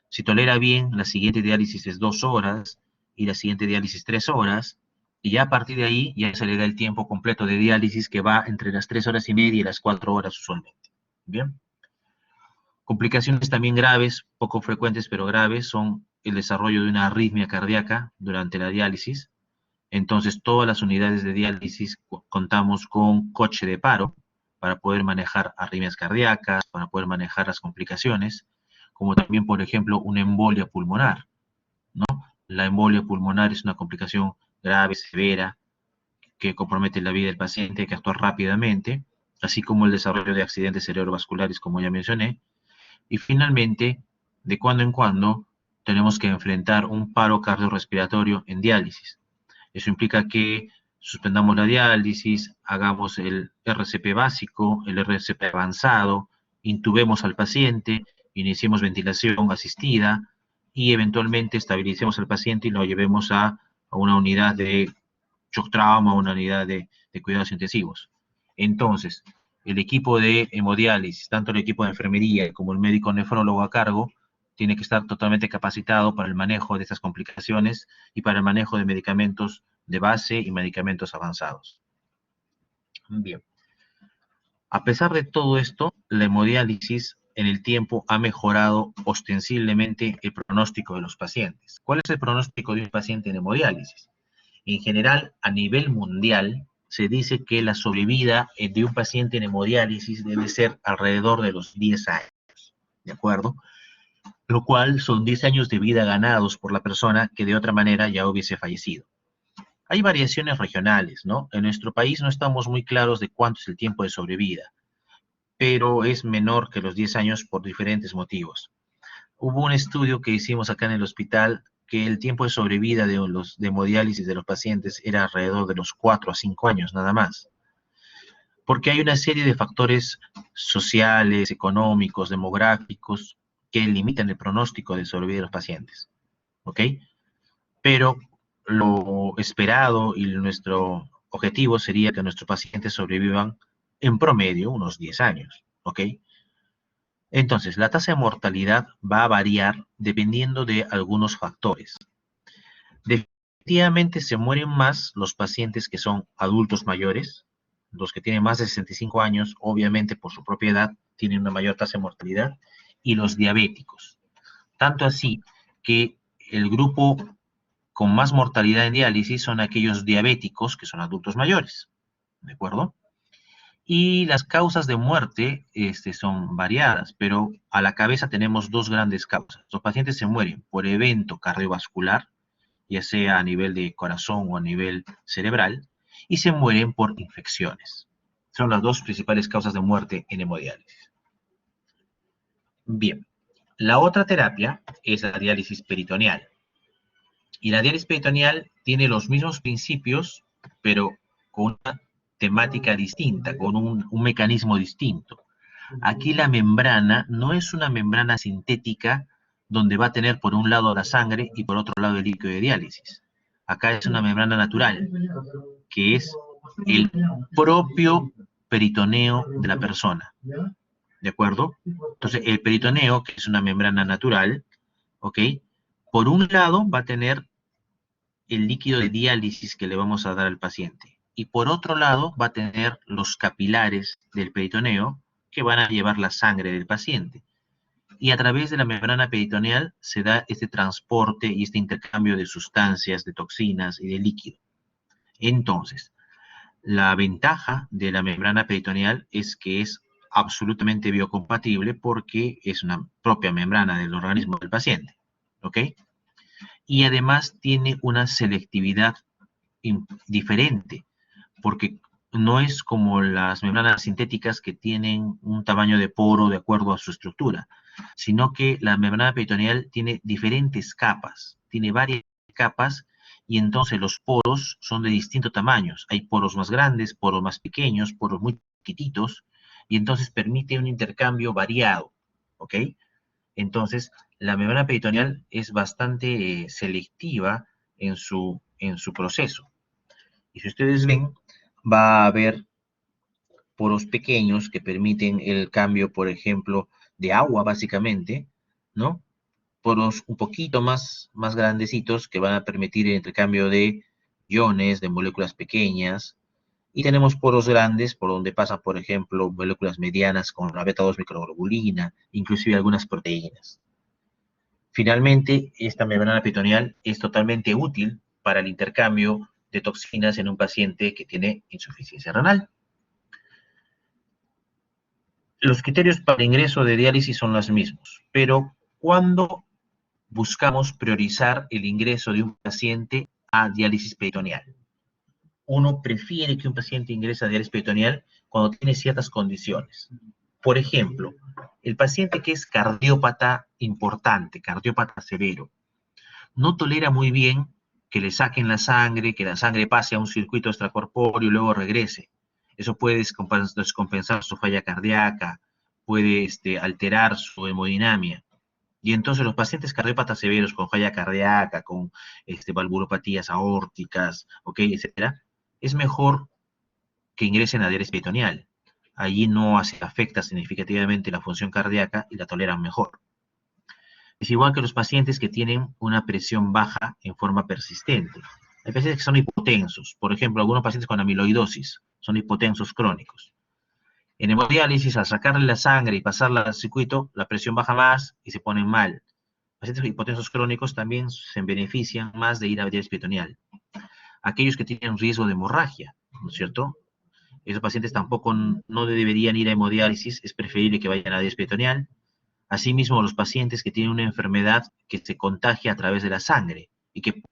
S1: Si tolera bien, la siguiente diálisis es 2 horas y la siguiente diálisis 3 horas. Y ya a partir de ahí ya se le da el tiempo completo de diálisis que va entre las 3 horas y media y las 4 horas usualmente. Bien. Complicaciones también graves, poco frecuentes pero graves, son el desarrollo de una arritmia cardíaca durante la diálisis. Entonces, todas las unidades de diálisis contamos con coche de paro para poder manejar arritmias cardíacas, para poder manejar las complicaciones, como también, por ejemplo, una embolia pulmonar, ¿no? La embolia pulmonar es una complicación grave, severa, que compromete la vida del paciente, hay que actuar rápidamente, así como el desarrollo de accidentes cerebrovasculares, como ya mencioné. Y finalmente, de cuando en cuando, tenemos que enfrentar un paro cardiorrespiratorio en diálisis. Eso implica que suspendamos la diálisis, hagamos el RCP básico, el RCP avanzado, intubemos al paciente, iniciemos ventilación asistida y eventualmente estabilicemos al paciente y lo llevemos a una unidad de shock trauma, una unidad de cuidados intensivos. Entonces, el equipo de hemodiálisis, tanto el equipo de enfermería como el médico nefrólogo a cargo, tiene que estar totalmente capacitado para el manejo de estas complicaciones y para el manejo de medicamentos de base y medicamentos avanzados. Bien. A pesar de todo esto, la hemodiálisis en el tiempo ha mejorado ostensiblemente el pronóstico de los pacientes. ¿Cuál es el pronóstico de un paciente en hemodiálisis? En general, a nivel mundial, se dice que la sobrevida de un paciente en hemodiálisis debe ser alrededor de los 10 años, ¿de acuerdo? Lo cual son 10 años de vida ganados por la persona que de otra manera ya hubiese fallecido. Hay variaciones regionales, ¿no? En nuestro país no estamos muy claros de cuánto es el tiempo de sobrevida, pero es menor que los 10 años por diferentes motivos. Hubo un estudio que hicimos acá en el hospital que el tiempo de sobrevida de hemodiálisis de los pacientes era alrededor de los 4 a 5 años nada más, porque hay una serie de factores sociales, económicos, demográficos que limitan el pronóstico de sobrevida de los pacientes, ¿ok? Pero lo esperado y nuestro objetivo sería que nuestros pacientes sobrevivan en promedio unos 10 años, ¿ok? Entonces, la tasa de mortalidad va a variar dependiendo de algunos factores. Definitivamente se mueren más los pacientes que son adultos mayores, los que tienen más de 65 años, obviamente por su propia edad, tienen una mayor tasa de mortalidad, y los diabéticos. Tanto así que el grupo con más mortalidad en diálisis son aquellos diabéticos que son adultos mayores, ¿de acuerdo? Y las causas de muerte son variadas, pero a la cabeza tenemos dos grandes causas. Los pacientes se mueren por evento cardiovascular, ya sea a nivel de corazón o a nivel cerebral, y se mueren por infecciones. Son las dos principales causas de muerte en hemodiálisis. Bien, la otra terapia es la diálisis peritoneal. Y la diálisis peritoneal tiene los mismos principios, pero con una temática distinta, con un mecanismo distinto. Aquí la membrana no es una membrana sintética donde va a tener por un lado la sangre y por otro lado el líquido de diálisis. Acá es una membrana natural, que es el propio peritoneo de la persona. ¿De acuerdo? Entonces, el peritoneo, que es una membrana natural, ¿ok? Por un lado va a tener el líquido de diálisis que le vamos a dar al paciente. Y por otro lado va a tener los capilares del peritoneo que van a llevar la sangre del paciente. y a través de la membrana peritoneal se da este transporte y este intercambio de sustancias, de toxinas y de líquido. Entonces, la ventaja de la membrana peritoneal es que es absolutamente biocompatible porque es una propia membrana del organismo del paciente, ¿ok? Y además tiene una selectividad diferente, porque no es como las membranas sintéticas que tienen un tamaño de poro de acuerdo a su estructura, sino que la membrana peritoneal tiene diferentes capas, tiene varias capas y entonces los poros son de distintos tamaños. Hay poros más grandes, poros más pequeños, poros muy chiquititos y entonces permite un intercambio variado, ¿ok? Entonces, la membrana peritoneal es bastante selectiva en su proceso. Y si ustedes ven, va a haber poros pequeños que permiten el cambio, por ejemplo, de agua, básicamente, ¿no? Poros un poquito más grandecitos que van a permitir el intercambio de iones, de moléculas pequeñas. Y tenemos poros grandes por donde pasan, por ejemplo, moléculas medianas con la beta-2 microglobulina, inclusive algunas proteínas. Finalmente, esta membrana peritoneal es totalmente útil para el intercambio de toxinas en un paciente que tiene insuficiencia renal. Los criterios para el ingreso de diálisis son los mismos, pero cuando buscamos priorizar el ingreso de un paciente a diálisis peritoneal, uno prefiere que un paciente ingrese a diálisis peritoneal cuando tiene ciertas condiciones. Por ejemplo, el paciente que es cardiópata importante, cardiópata severo, no tolera muy bien que le saquen la sangre, que la sangre pase a un circuito extracorpóreo y luego regrese. Eso puede descompensar su falla cardíaca, puede alterar su hemodinamia. Y entonces los pacientes cardiópatas severos con falla cardíaca, con valvulopatías aórticas, ¿ok?, etcétera, es mejor que ingresen a diálisis peritoneal. Allí no afecta significativamente la función cardíaca y la toleran mejor. Es igual que los pacientes que tienen una presión baja en forma persistente. Hay pacientes que son hipotensos, por ejemplo, algunos pacientes con amiloidosis son hipotensos crónicos. En hemodiálisis, al sacarle la sangre y pasarla al circuito, la presión baja más y se ponen mal. Pacientes hipotensos crónicos también se benefician más de ir a diálisis peritoneal. Aquellos que tienen riesgo de hemorragia, ¿no es cierto? Esos pacientes tampoco no deberían ir a hemodiálisis, es preferible que vayan a diálisis peritoneal. Asimismo, los pacientes que tienen una enfermedad que se contagia a través de la sangre y que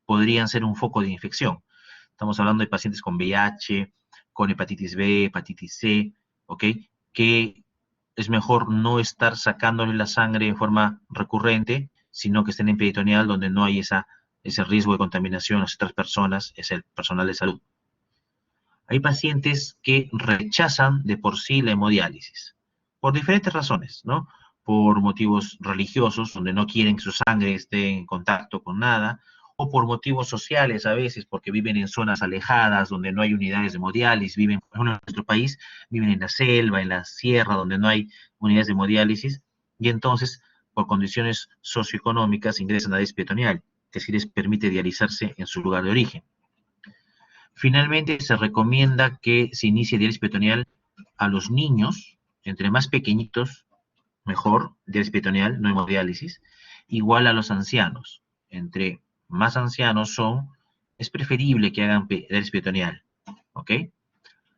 S1: podrían ser un foco de infección. Estamos hablando de pacientes con VIH, con hepatitis B, hepatitis C, ¿ok? Que es mejor no estar sacándole la sangre en forma recurrente, sino que estén en peritoneal donde no hay ese riesgo de contaminación a otras personas, es el personal de salud. Hay pacientes que rechazan de por sí la hemodiálisis, por diferentes razones, ¿no? Por motivos religiosos, donde no quieren que su sangre esté en contacto con nada, o por motivos sociales a veces, porque viven en zonas alejadas, donde no hay unidades de hemodiálisis, viven, por ejemplo, en nuestro país, viven en la selva, en la sierra, donde no hay unidades de hemodiálisis, y entonces, por condiciones socioeconómicas, ingresan a diálisis peritoneal, que sí les permite dializarse en su lugar de origen. Finalmente, se recomienda que se inicie diálisis peritoneal a los niños, entre más pequeñitos, mejor, diálisis peritoneal, no hemodiálisis, igual a los ancianos. Entre más ancianos son, es preferible que hagan diálisis peritoneal, ¿ok?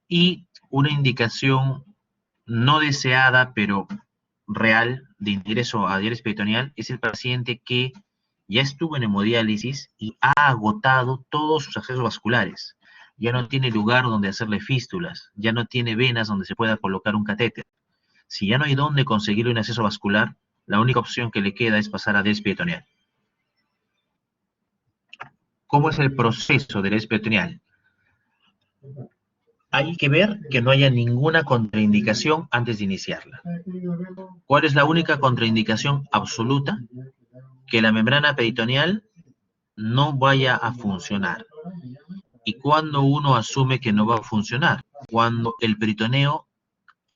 S1: Y una indicación no deseada, pero real, de ingreso a diálisis peritoneal, es el paciente que ya estuvo en hemodiálisis y ha agotado todos sus accesos vasculares. Ya no tiene lugar donde hacerle fístulas, ya no tiene venas donde se pueda colocar un catéter. Si ya no hay dónde conseguirle un acceso vascular, la única opción que le queda es pasar a diálisis peritoneal. ¿Cómo es el proceso de diálisis peritoneal? Hay que ver que no haya ninguna contraindicación antes de iniciarla. ¿Cuál es la única contraindicación absoluta? Que la membrana peritoneal no vaya a funcionar. ¿Y cuándo uno asume que no va a funcionar? Cuando el peritoneo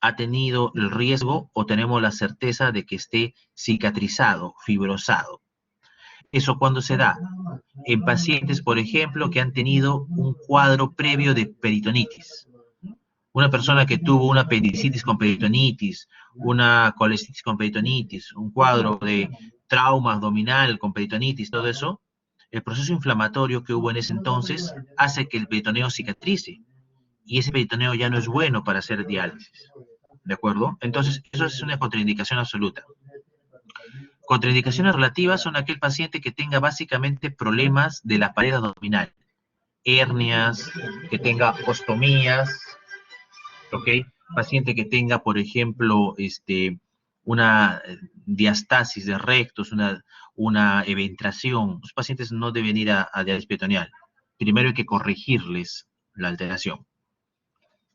S1: ha tenido el riesgo o tenemos la certeza de que esté cicatrizado, fibrosado. ¿Eso cuándo se da? En pacientes, por ejemplo, que han tenido un cuadro previo de peritonitis. Una persona que tuvo una apendicitis con peritonitis, una colestitis con peritonitis, un cuadro de trauma abdominal con peritonitis, todo eso, el proceso inflamatorio que hubo en ese entonces hace que el peritoneo cicatrice y ese peritoneo ya no es bueno para hacer diálisis. ¿De acuerdo? Entonces, eso es una contraindicación absoluta. Contraindicaciones relativas son aquel paciente que tenga básicamente problemas de la pared abdominal, hernias, que tenga ostomías, ¿ok? Paciente que tenga, por ejemplo, una diastasis de rectos, una eventración. Los pacientes no deben ir a diálisis peritoneal. Primero hay que corregirles la alteración.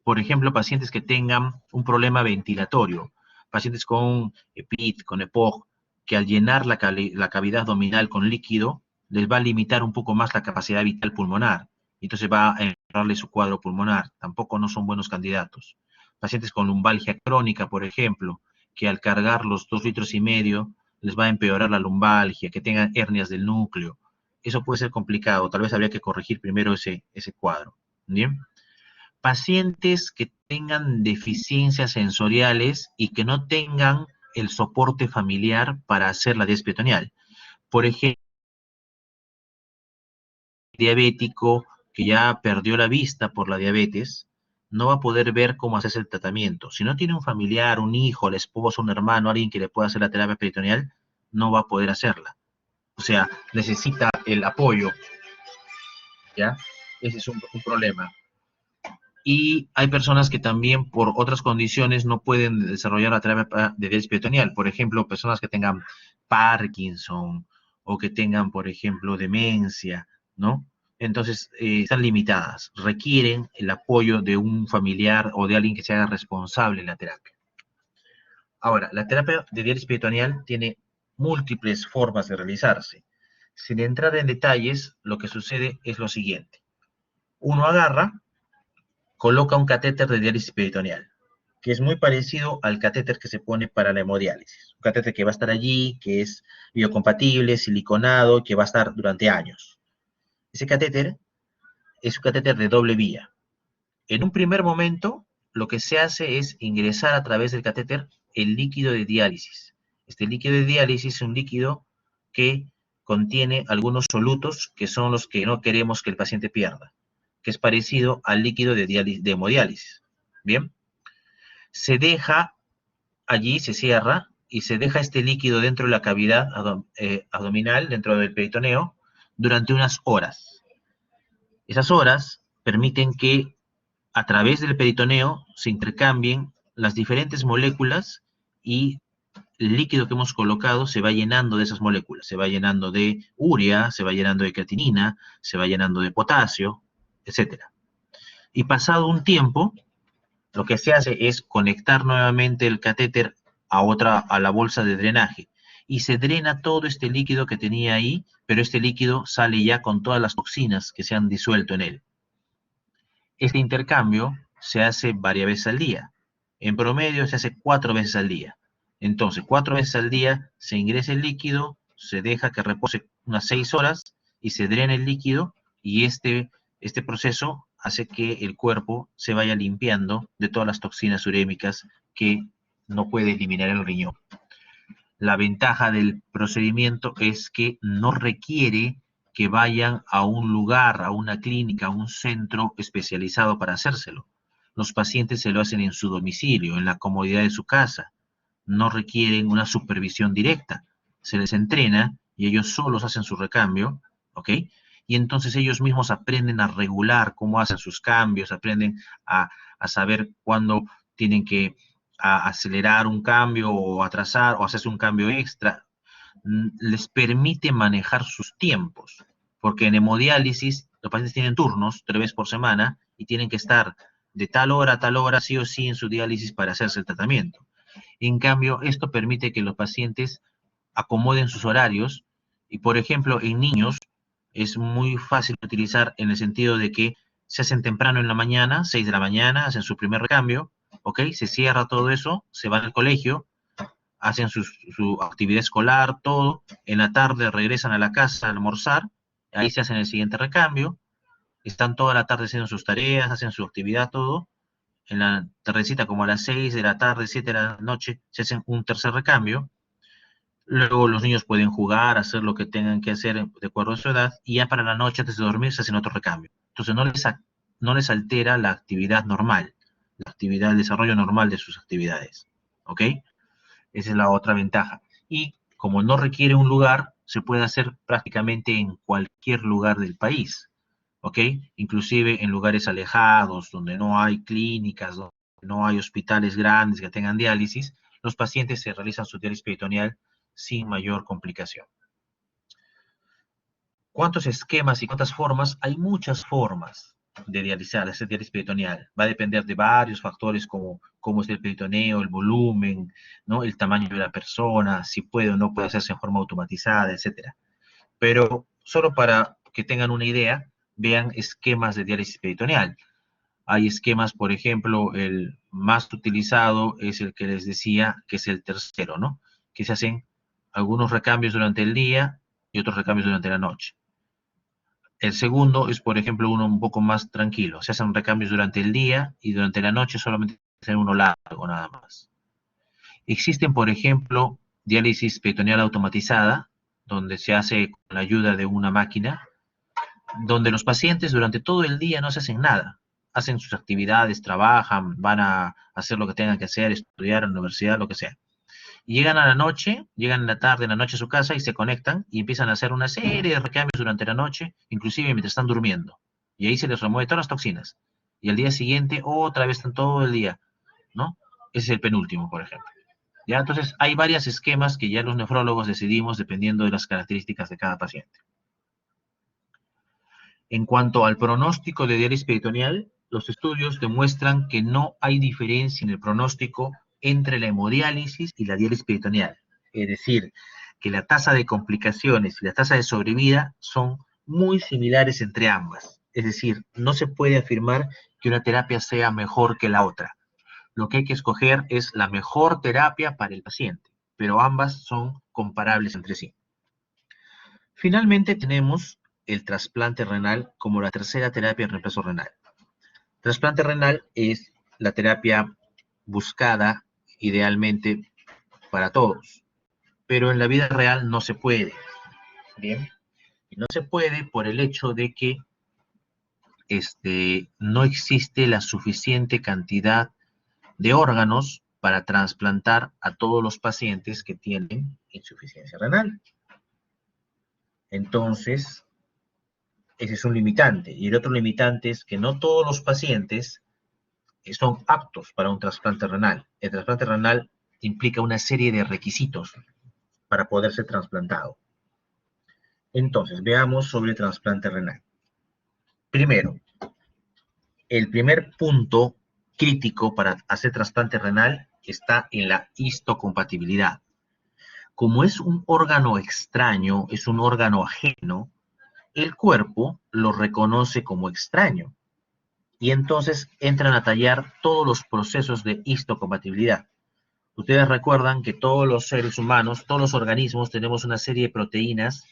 S1: Por ejemplo, pacientes que tengan un problema ventilatorio, pacientes con EPIT, con EPOG, que al llenar la cavidad abdominal con líquido, les va a limitar un poco más la capacidad vital pulmonar. Entonces va a empeorarle su cuadro pulmonar. Tampoco no son buenos candidatos. Pacientes con lumbalgia crónica, por ejemplo, que al cargar los 2,5 litros les va a empeorar la lumbalgia, que tengan hernias del núcleo. Eso puede ser complicado. Tal vez habría que corregir primero ese cuadro. ¿Bien? Pacientes que tengan deficiencias sensoriales y que no tengan el soporte familiar para hacer la diálisis peritoneal. Por ejemplo, diabético que ya perdió la vista por la diabetes, no va a poder ver cómo hacerse el tratamiento. Si no tiene un familiar, un hijo, la esposa, un hermano, alguien que le pueda hacer la terapia peritoneal, no va a poder hacerla. O sea, necesita el apoyo, ¿ya? Ese es un problema. Y hay personas que también por otras condiciones no pueden desarrollar la terapia de diálisis peritoneal. Por ejemplo, personas que tengan Parkinson o que tengan, por ejemplo, demencia, ¿no? Entonces, están limitadas, requieren el apoyo de un familiar o de alguien que se haga responsable en la terapia. Ahora, la terapia de diálisis peritoneal tiene múltiples formas de realizarse. Sin entrar en detalles, lo que sucede es lo siguiente. Uno agarra, coloca un catéter de diálisis peritoneal, que es muy parecido al catéter que se pone para la hemodiálisis. Un catéter que va a estar allí, que es biocompatible, siliconado, que va a estar durante años. Ese catéter es un catéter de doble vía. En un primer momento, lo que se hace es ingresar a través del catéter el líquido de diálisis. Este líquido de diálisis es un líquido que contiene algunos solutos que son los que no queremos que el paciente pierda, que es parecido al líquido de hemodiálisis. Bien, se deja allí, se cierra y se deja este líquido dentro de la cavidad abdominal, dentro del peritoneo, durante unas horas. Esas horas permiten que a través del peritoneo se intercambien las diferentes moléculas y el líquido que hemos colocado se va llenando de esas moléculas, se va llenando de urea, se va llenando de creatinina, se va llenando de potasio, etcétera. Y pasado un tiempo, lo que se hace es conectar nuevamente el catéter a la bolsa de drenaje y se drena todo este líquido que tenía ahí, pero este líquido sale ya con todas las toxinas que se han disuelto en él. Este intercambio se hace varias veces al día. En promedio se hace 4 veces al día. Entonces, 4 veces al día se ingresa el líquido, se deja que repose unas 6 horas y se drena el líquido y este proceso hace que el cuerpo se vaya limpiando de todas las toxinas urémicas que no puede eliminar el riñón. La ventaja del procedimiento es que no requiere que vayan a un lugar, a una clínica, a un centro especializado para hacérselo. Los pacientes se lo hacen en su domicilio, en la comodidad de su casa. No requieren una supervisión directa. Se les entrena y ellos solos hacen su recambio, ¿ok? Y entonces ellos mismos aprenden a regular cómo hacen sus cambios, aprenden a saber cuándo tienen que acelerar un cambio o atrasar o hacerse un cambio extra. Les permite manejar sus tiempos, porque en hemodiálisis los pacientes tienen turnos 3 veces por semana y tienen que estar de tal hora a tal hora sí o sí en su diálisis para hacerse el tratamiento. En cambio, esto permite que los pacientes acomoden sus horarios y, por ejemplo, en niños es muy fácil de utilizar en el sentido de que se hacen temprano en la mañana, 6 de la mañana, hacen su primer recambio, ¿ok? Se cierra todo eso, se van al colegio, hacen su actividad escolar, todo, en la tarde regresan a la casa a almorzar, ahí se hacen el siguiente recambio, están toda la tarde haciendo sus tareas, hacen su actividad, todo, en la tardecita como a las 6 de la tarde, 7 de la noche, se hacen un tercer recambio. Luego los niños pueden jugar, hacer lo que tengan que hacer de acuerdo a su edad, y ya para la noche, antes de dormir, se hacen otro recambio. Entonces no les altera la actividad normal, la actividad, el desarrollo normal de sus actividades. ¿Ok? Esa es la otra ventaja. Y como no requiere un lugar, se puede hacer prácticamente en cualquier lugar del país. ¿Ok? Inclusive en lugares alejados, donde no hay clínicas, donde no hay hospitales grandes que tengan diálisis, los pacientes se realizan su diálisis peritoneal sin mayor complicación. ¿Cuántos esquemas y cuántas formas? Hay muchas formas de dializar, hacer diálisis peritoneal. Va a depender de varios factores como cómo es el peritoneo, el volumen, ¿no? El tamaño de la persona, si puede o no puede hacerse en forma automatizada, etcétera. Pero solo para que tengan una idea, vean esquemas de diálisis peritoneal. Hay esquemas, por ejemplo, el más utilizado es el que les decía, que es el tercero, ¿no? Que se hacen algunos recambios durante el día y otros recambios durante la noche. El segundo es, por ejemplo, uno un poco más tranquilo. Se hacen recambios durante el día y durante la noche solamente se hace uno largo, nada más. Existen, por ejemplo, diálisis peritoneal automatizada, donde se hace con la ayuda de una máquina, donde los pacientes durante todo el día no se hacen nada. Hacen sus actividades, trabajan, van a hacer lo que tengan que hacer, estudiar en la universidad, lo que sea. Y llegan a la noche, llegan en la tarde, en la noche a su casa y se conectan y empiezan a hacer una serie de recambios durante la noche, inclusive mientras están durmiendo. Y ahí se les remueve todas las toxinas. Y al día siguiente, otra vez están todo el día, ¿no? Ese es el penúltimo, por ejemplo. ¿Ya? Entonces, hay varios esquemas que ya los nefrólogos decidimos dependiendo de las características de cada paciente. En cuanto al pronóstico de diálisis peritoneal, los estudios demuestran que no hay diferencia en el pronóstico entre la hemodiálisis y la diálisis peritoneal. Es decir, que la tasa de complicaciones y la tasa de sobrevida son muy similares entre ambas. Es decir, no se puede afirmar que una terapia sea mejor que la otra. Lo que hay que escoger es la mejor terapia para el paciente, pero ambas son comparables entre sí. Finalmente tenemos el trasplante renal como la tercera terapia de reemplazo renal. Trasplante renal es la terapia buscada idealmente para todos, pero en la vida real no se puede. Bien, y no se puede por el hecho de que no existe la suficiente cantidad de órganos para trasplantar a todos los pacientes que tienen insuficiencia renal. Entonces, ese es un limitante. Y el otro limitante es que no todos los pacientes son aptos para un trasplante renal. El trasplante renal implica una serie de requisitos para poder ser trasplantado. Entonces, veamos sobre el trasplante renal. Primero, el primer punto crítico para hacer trasplante renal está en la histocompatibilidad. Como es un órgano extraño, es un órgano ajeno, el cuerpo lo reconoce como extraño y entonces entran a tallar todos los procesos de histocompatibilidad. Ustedes recuerdan que todos los seres humanos, todos los organismos, tenemos una serie de proteínas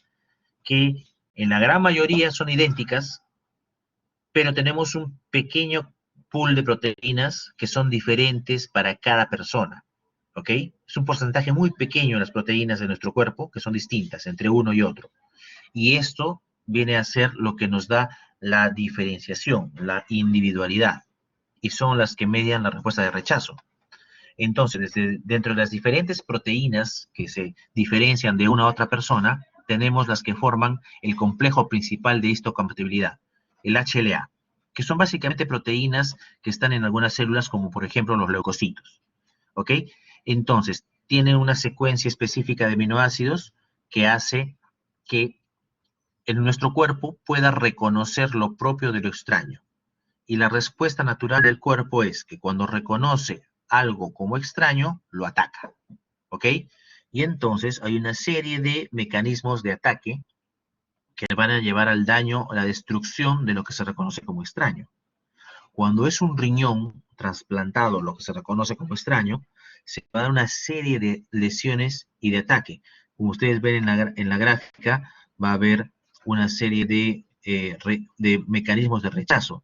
S1: que en la gran mayoría son idénticas, pero tenemos un pequeño pool de proteínas que son diferentes para cada persona. ¿Ok? Es un porcentaje muy pequeño de las proteínas de nuestro cuerpo que son distintas entre uno y otro. Y esto viene a ser lo que nos da la diferenciación, la individualidad, y son las que median la respuesta de rechazo. Entonces, dentro de las diferentes proteínas que se diferencian de una a otra persona, tenemos las que forman el complejo principal de histocompatibilidad, el HLA, que son básicamente proteínas que están en algunas células, como por ejemplo los leucocitos. ¿Ok? Entonces, tienen una secuencia específica de aminoácidos que hace que en nuestro cuerpo pueda reconocer lo propio de lo extraño. Y la respuesta natural del cuerpo es que cuando reconoce algo como extraño, lo ataca. ¿Ok? Y entonces hay una serie de mecanismos de ataque que van a llevar al daño, a la destrucción de lo que se reconoce como extraño. Cuando es un riñón trasplantado, lo que se reconoce como extraño, se va a dar una serie de lesiones y de ataque. Como ustedes ven en la gráfica, va a haber una serie de mecanismos de rechazo.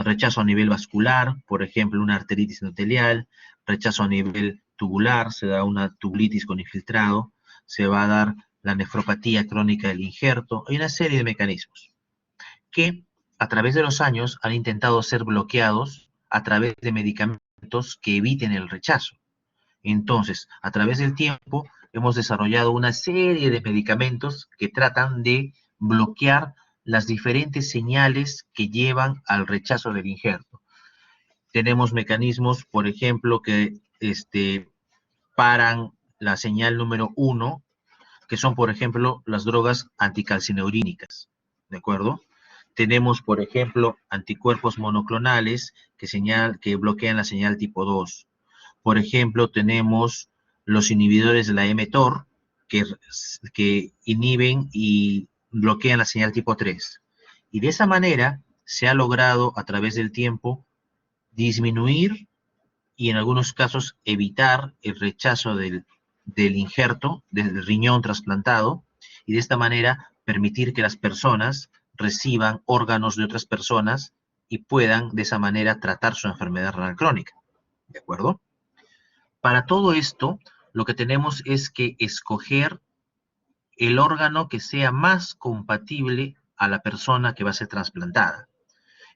S1: rechazo a nivel vascular, por ejemplo, una arteritis endotelial, rechazo a nivel tubular, se da una tubulitis con infiltrado, se va a dar la nefropatía crónica del injerto, hay una serie de mecanismos que a través de los años han intentado ser bloqueados a través de medicamentos que eviten el rechazo. Entonces, a través del tiempo hemos desarrollado una serie de medicamentos que tratan de bloquear las diferentes señales que llevan al rechazo del injerto. Tenemos mecanismos, por ejemplo, que paran la señal número 1, que son, por ejemplo, las drogas anticalcineurínicas, ¿de acuerdo? Tenemos, por ejemplo, anticuerpos monoclonales que bloquean la señal tipo 2. Por ejemplo, tenemos los inhibidores de la mTOR, que inhiben y bloquean la señal tipo 3. Y de esa manera se ha logrado a través del tiempo disminuir y en algunos casos evitar el rechazo del injerto, del riñón trasplantado, y de esta manera permitir que las personas reciban órganos de otras personas y puedan de esa manera tratar su enfermedad renal crónica. ¿De acuerdo? Para todo esto, lo que tenemos es que escoger el órgano que sea más compatible a la persona que va a ser trasplantada.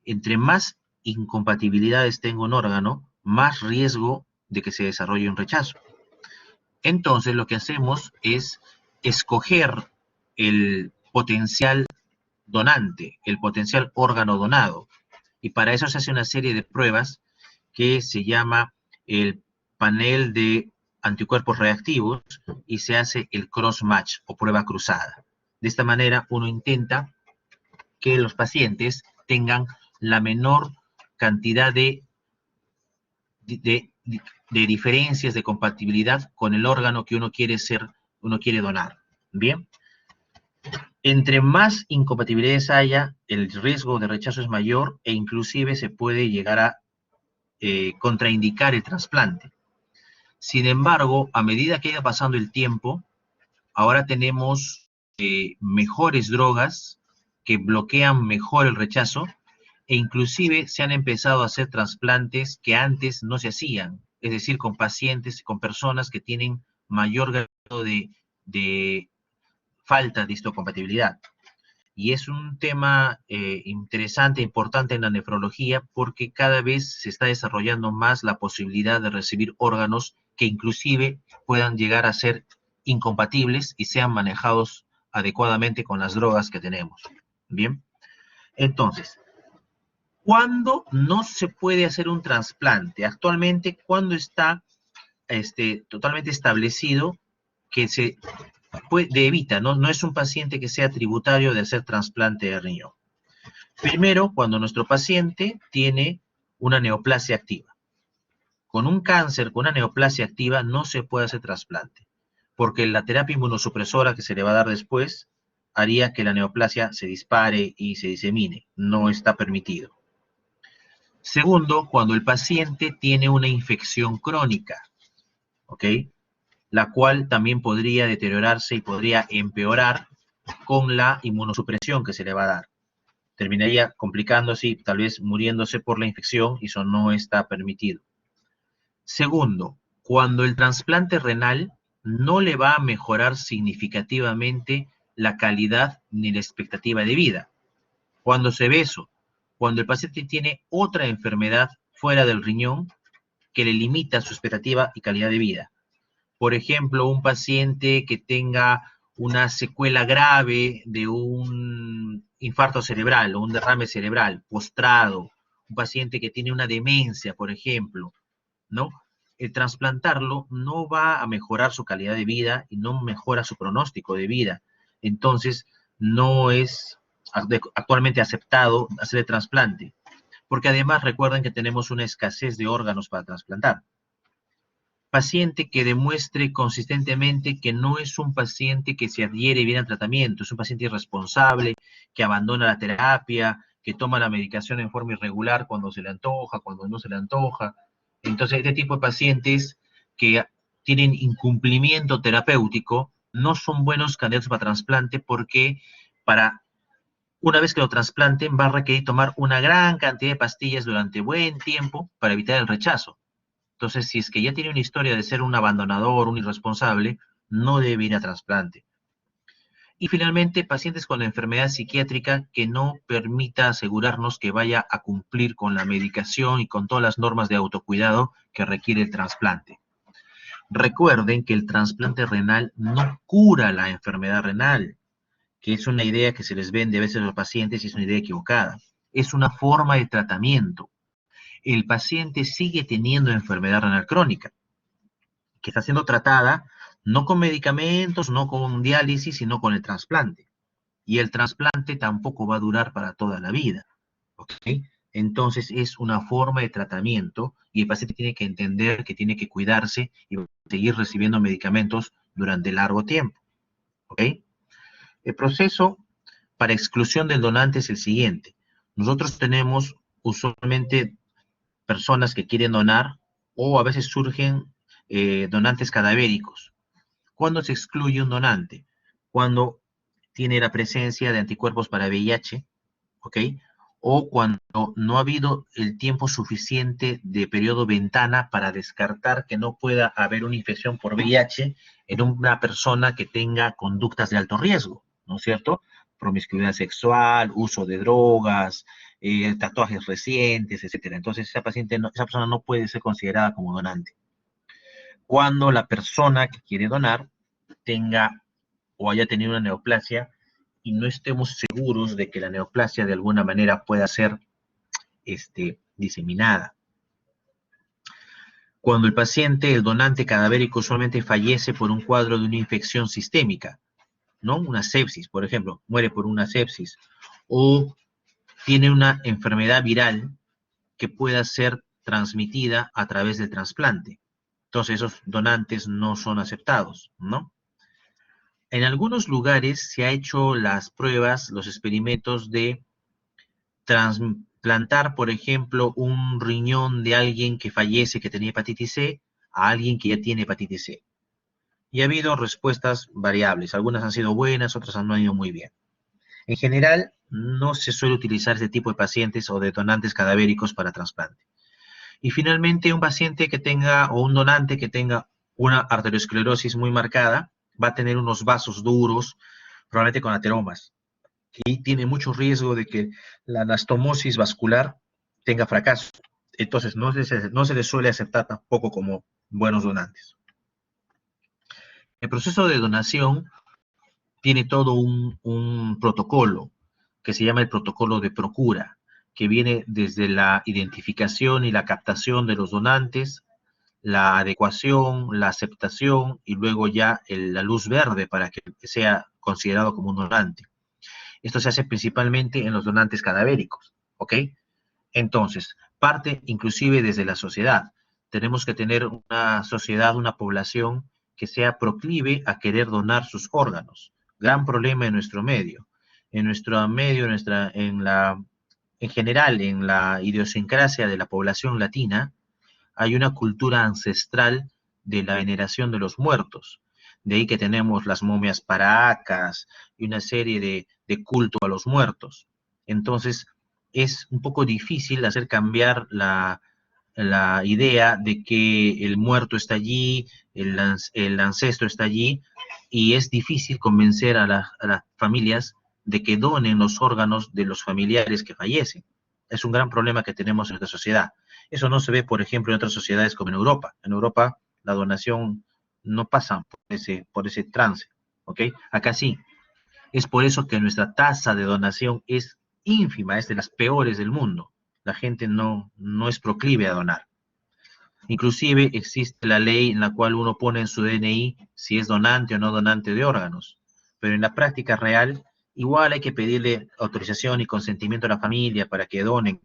S1: Entre más incompatibilidades tenga un órgano, más riesgo de que se desarrolle un rechazo. Entonces, lo que hacemos es escoger el potencial donante, el potencial órgano donado. Y para eso se hace una serie de pruebas que se llama el panel de anticuerpos reactivos y se hace el cross-match o prueba cruzada. De esta manera, uno intenta que los pacientes tengan la menor cantidad de diferencias de compatibilidad con el órgano que uno quiere donar. Bien, entre más incompatibilidades haya, el riesgo de rechazo es mayor e inclusive se puede llegar a contraindicar el trasplante. Sin embargo, a medida que vaya pasando el tiempo, ahora tenemos mejores drogas que bloquean mejor el rechazo e inclusive se han empezado a hacer trasplantes que antes no se hacían, es decir, con pacientes, con personas que tienen mayor grado de falta de histocompatibilidad. Y es un tema interesante, importante en la nefrología, porque cada vez se está desarrollando más la posibilidad de recibir órganos que inclusive puedan llegar a ser incompatibles y sean manejados adecuadamente con las drogas que tenemos. Bien, entonces, ¿cuándo no se puede hacer un trasplante? Actualmente, ¿cuándo está totalmente establecido que se evita, ¿no? No es un paciente que sea tributario de hacer trasplante de riñón. Primero, cuando nuestro paciente tiene una neoplasia activa. Con un cáncer, con una neoplasia activa, no se puede hacer trasplante, porque la terapia inmunosupresora que se le va a dar después haría que la neoplasia se dispare y se disemine. No está permitido. Segundo, cuando el paciente tiene una infección crónica, ¿ok? La cual también podría deteriorarse y podría empeorar con la inmunosupresión que se le va a dar. Terminaría complicándose y tal vez muriéndose por la infección y eso no está permitido. Segundo, cuando el trasplante renal no le va a mejorar significativamente la calidad ni la expectativa de vida. Cuando se ve eso, cuando el paciente tiene otra enfermedad fuera del riñón que le limita su expectativa y calidad de vida. Por ejemplo, un paciente que tenga una secuela grave de un infarto cerebral o un derrame cerebral, postrado, un paciente que tiene una demencia, por ejemplo, ¿no? El trasplantarlo no va a mejorar su calidad de vida y no mejora su pronóstico de vida. Entonces, no es actualmente aceptado hacer el trasplante, porque además recuerden que tenemos una escasez de órganos para trasplantar. Paciente que demuestre consistentemente que no es un paciente que se adhiere bien al tratamiento, es un paciente irresponsable, que abandona la terapia, que toma la medicación en forma irregular cuando se le antoja, cuando no se le antoja. Entonces, este tipo de pacientes que tienen incumplimiento terapéutico no son buenos candidatos para trasplante porque para Una vez que lo trasplanten, va a requerir tomar una gran cantidad de pastillas durante buen tiempo para evitar el rechazo. Entonces, si es que ya tiene una historia de ser un abandonador, un irresponsable, no debe ir a trasplante. Y finalmente, pacientes con enfermedad psiquiátrica que no permita asegurarnos que vaya a cumplir con la medicación y con todas las normas de autocuidado que requiere el trasplante. Recuerden que el trasplante renal no cura la enfermedad renal, que es una idea que se les vende a veces a los pacientes y es una idea equivocada. Es una forma de tratamiento. El paciente sigue teniendo enfermedad renal crónica, que está siendo tratada no con medicamentos, no con diálisis, sino con el trasplante. Y el trasplante tampoco va a durar para toda la vida. ¿Ok? Entonces es una forma de tratamiento y el paciente tiene que entender que tiene que cuidarse y seguir recibiendo medicamentos durante largo tiempo. ¿Ok? El proceso para exclusión del donante es el siguiente. Nosotros tenemos usualmente personas que quieren donar o a veces surgen donantes cadavéricos. ¿Cuándo se excluye un donante? Cuando tiene la presencia de anticuerpos para VIH, ¿ok? O cuando no ha habido el tiempo suficiente de periodo ventana para descartar que no pueda haber una infección por VIH en una persona que tenga conductas de alto riesgo, ¿no es cierto? Promiscuidad sexual, uso de drogas, tatuajes recientes, etcétera. Entonces esa persona no puede ser considerada como donante. Cuando la persona que quiere donar tenga o haya tenido una neoplasia y no estemos seguros de que la neoplasia de alguna manera pueda ser diseminada. Cuando el paciente, el donante cadavérico, usualmente fallece por un cuadro de una infección sistémica, ¿no? Una sepsis, por ejemplo, muere por una sepsis, o tiene una enfermedad viral que pueda ser transmitida a través del trasplante. Entonces esos donantes no son aceptados, ¿no? En algunos lugares se ha hecho las pruebas, los experimentos de trasplantar, por ejemplo, un riñón de alguien que fallece, que tenía hepatitis C, a alguien que ya tiene hepatitis C. Y ha habido respuestas variables. Algunas han sido buenas, otras no han ido muy bien. En general, no se suele utilizar este tipo de pacientes o de donantes cadavéricos para trasplante. Y finalmente, un paciente que tenga, o un donante que tenga una arteriosclerosis muy marcada, va a tener unos vasos duros, probablemente con ateromas, y tiene mucho riesgo de que la anastomosis vascular tenga fracaso. Entonces, no se les suele aceptar tampoco como buenos donantes. El proceso de donación tiene todo un protocolo que se llama el protocolo de procura, que viene desde la identificación y la captación de los donantes, la adecuación, la aceptación y luego ya la luz verde para que sea considerado como un donante. Esto se hace principalmente en los donantes cadavéricos, ¿ok? Entonces, parte inclusive desde la sociedad. Tenemos que tener una sociedad, una población que sea proclive a querer donar sus órganos. Gran problema en nuestro medio. En nuestro medio, en general, en la idiosincrasia de la población latina, hay una cultura ancestral de la veneración de los muertos. De ahí que tenemos las momias paracas y una serie de culto a los muertos. Entonces, es un poco difícil hacer cambiar la idea de que el muerto está allí, el ancestro está allí, y es difícil convencer a las familias de que donen los órganos de los familiares que fallecen. Es un gran problema que tenemos en nuestra sociedad. Eso no se ve, por ejemplo, en otras sociedades como en Europa. En Europa la donación no pasa por ese trance, ¿ok? Acá sí. Es por eso que nuestra tasa de donación es ínfima, es de las peores del mundo. La gente no es proclive a donar. Inclusive existe la ley en la cual uno pone en su DNI si es donante o no donante de órganos. Pero en la práctica real, igual hay que pedirle autorización y consentimiento a la familia para que donen.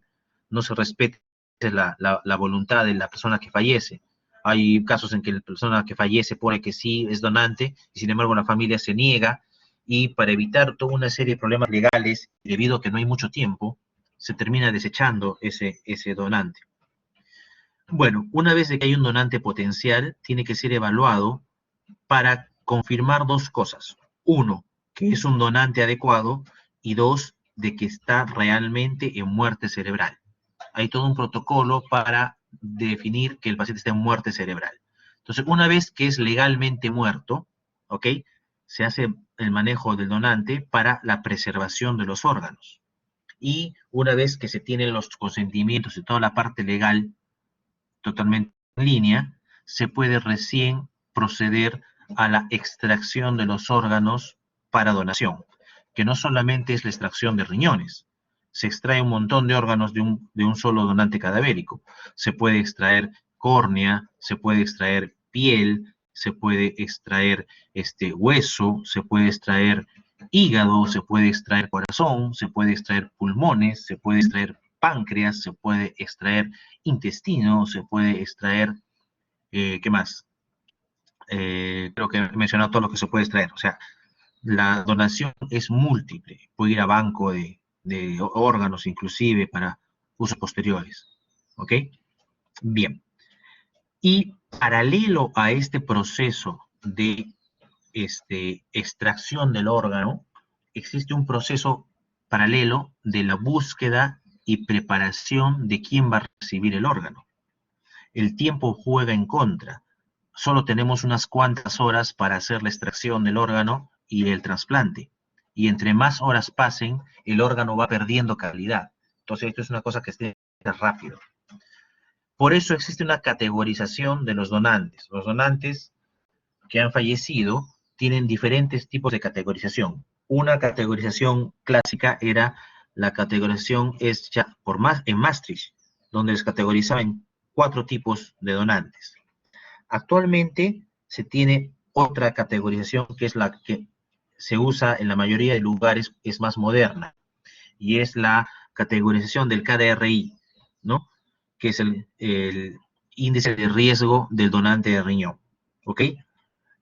S1: No se respete la voluntad de la persona que fallece. Hay casos en que la persona que fallece pone que sí es donante y sin embargo la familia se niega y para evitar toda una serie de problemas legales, debido a que no hay mucho tiempo, se termina desechando ese donante. Bueno, una vez de que hay un donante potencial, tiene que ser evaluado para confirmar dos cosas. Uno, que es un donante adecuado y dos, de que está realmente en muerte cerebral. Hay todo un protocolo para definir que el paciente está en muerte cerebral. Entonces, una vez que es legalmente muerto, ¿ok? Se hace el manejo del donante para la preservación de los órganos. Y una vez que se tienen los consentimientos y toda la parte legal totalmente en línea, se puede recién proceder a la extracción de los órganos para donación, que no solamente es la extracción de riñones, se extrae un montón de órganos de un solo donante cadavérico. Se puede extraer córnea, se puede extraer piel, se puede extraer hueso, se puede extraer hígado, se puede extraer corazón, se puede extraer pulmones, se puede extraer páncreas, se puede extraer intestino, se puede extraer, ¿qué más? Creo que he mencionado todo lo que se puede extraer. O sea, la donación es múltiple, puede ir a banco de órganos inclusive para usos posteriores. ¿Ok? Bien. Y paralelo a este proceso de extracción del órgano, existe un proceso paralelo de la búsqueda y preparación de quién va a recibir el órgano. El tiempo juega en contra. Solo tenemos unas cuantas horas para hacer la extracción del órgano y el trasplante. Y entre más horas pasen, el órgano va perdiendo calidad. Entonces, esto es una cosa que esté rápido. Por eso existe una categorización de los donantes. Los donantes que han fallecido tienen diferentes tipos de categorización. Una categorización clásica era la categorización hecha en Maastricht, donde les categorizaban 4 tipos de donantes. Actualmente se tiene otra categorización que es la que se usa en la mayoría de lugares, es más moderna, y es la categorización del KDRI, ¿no? Que es el índice de riesgo del donante de riñón, ¿ok?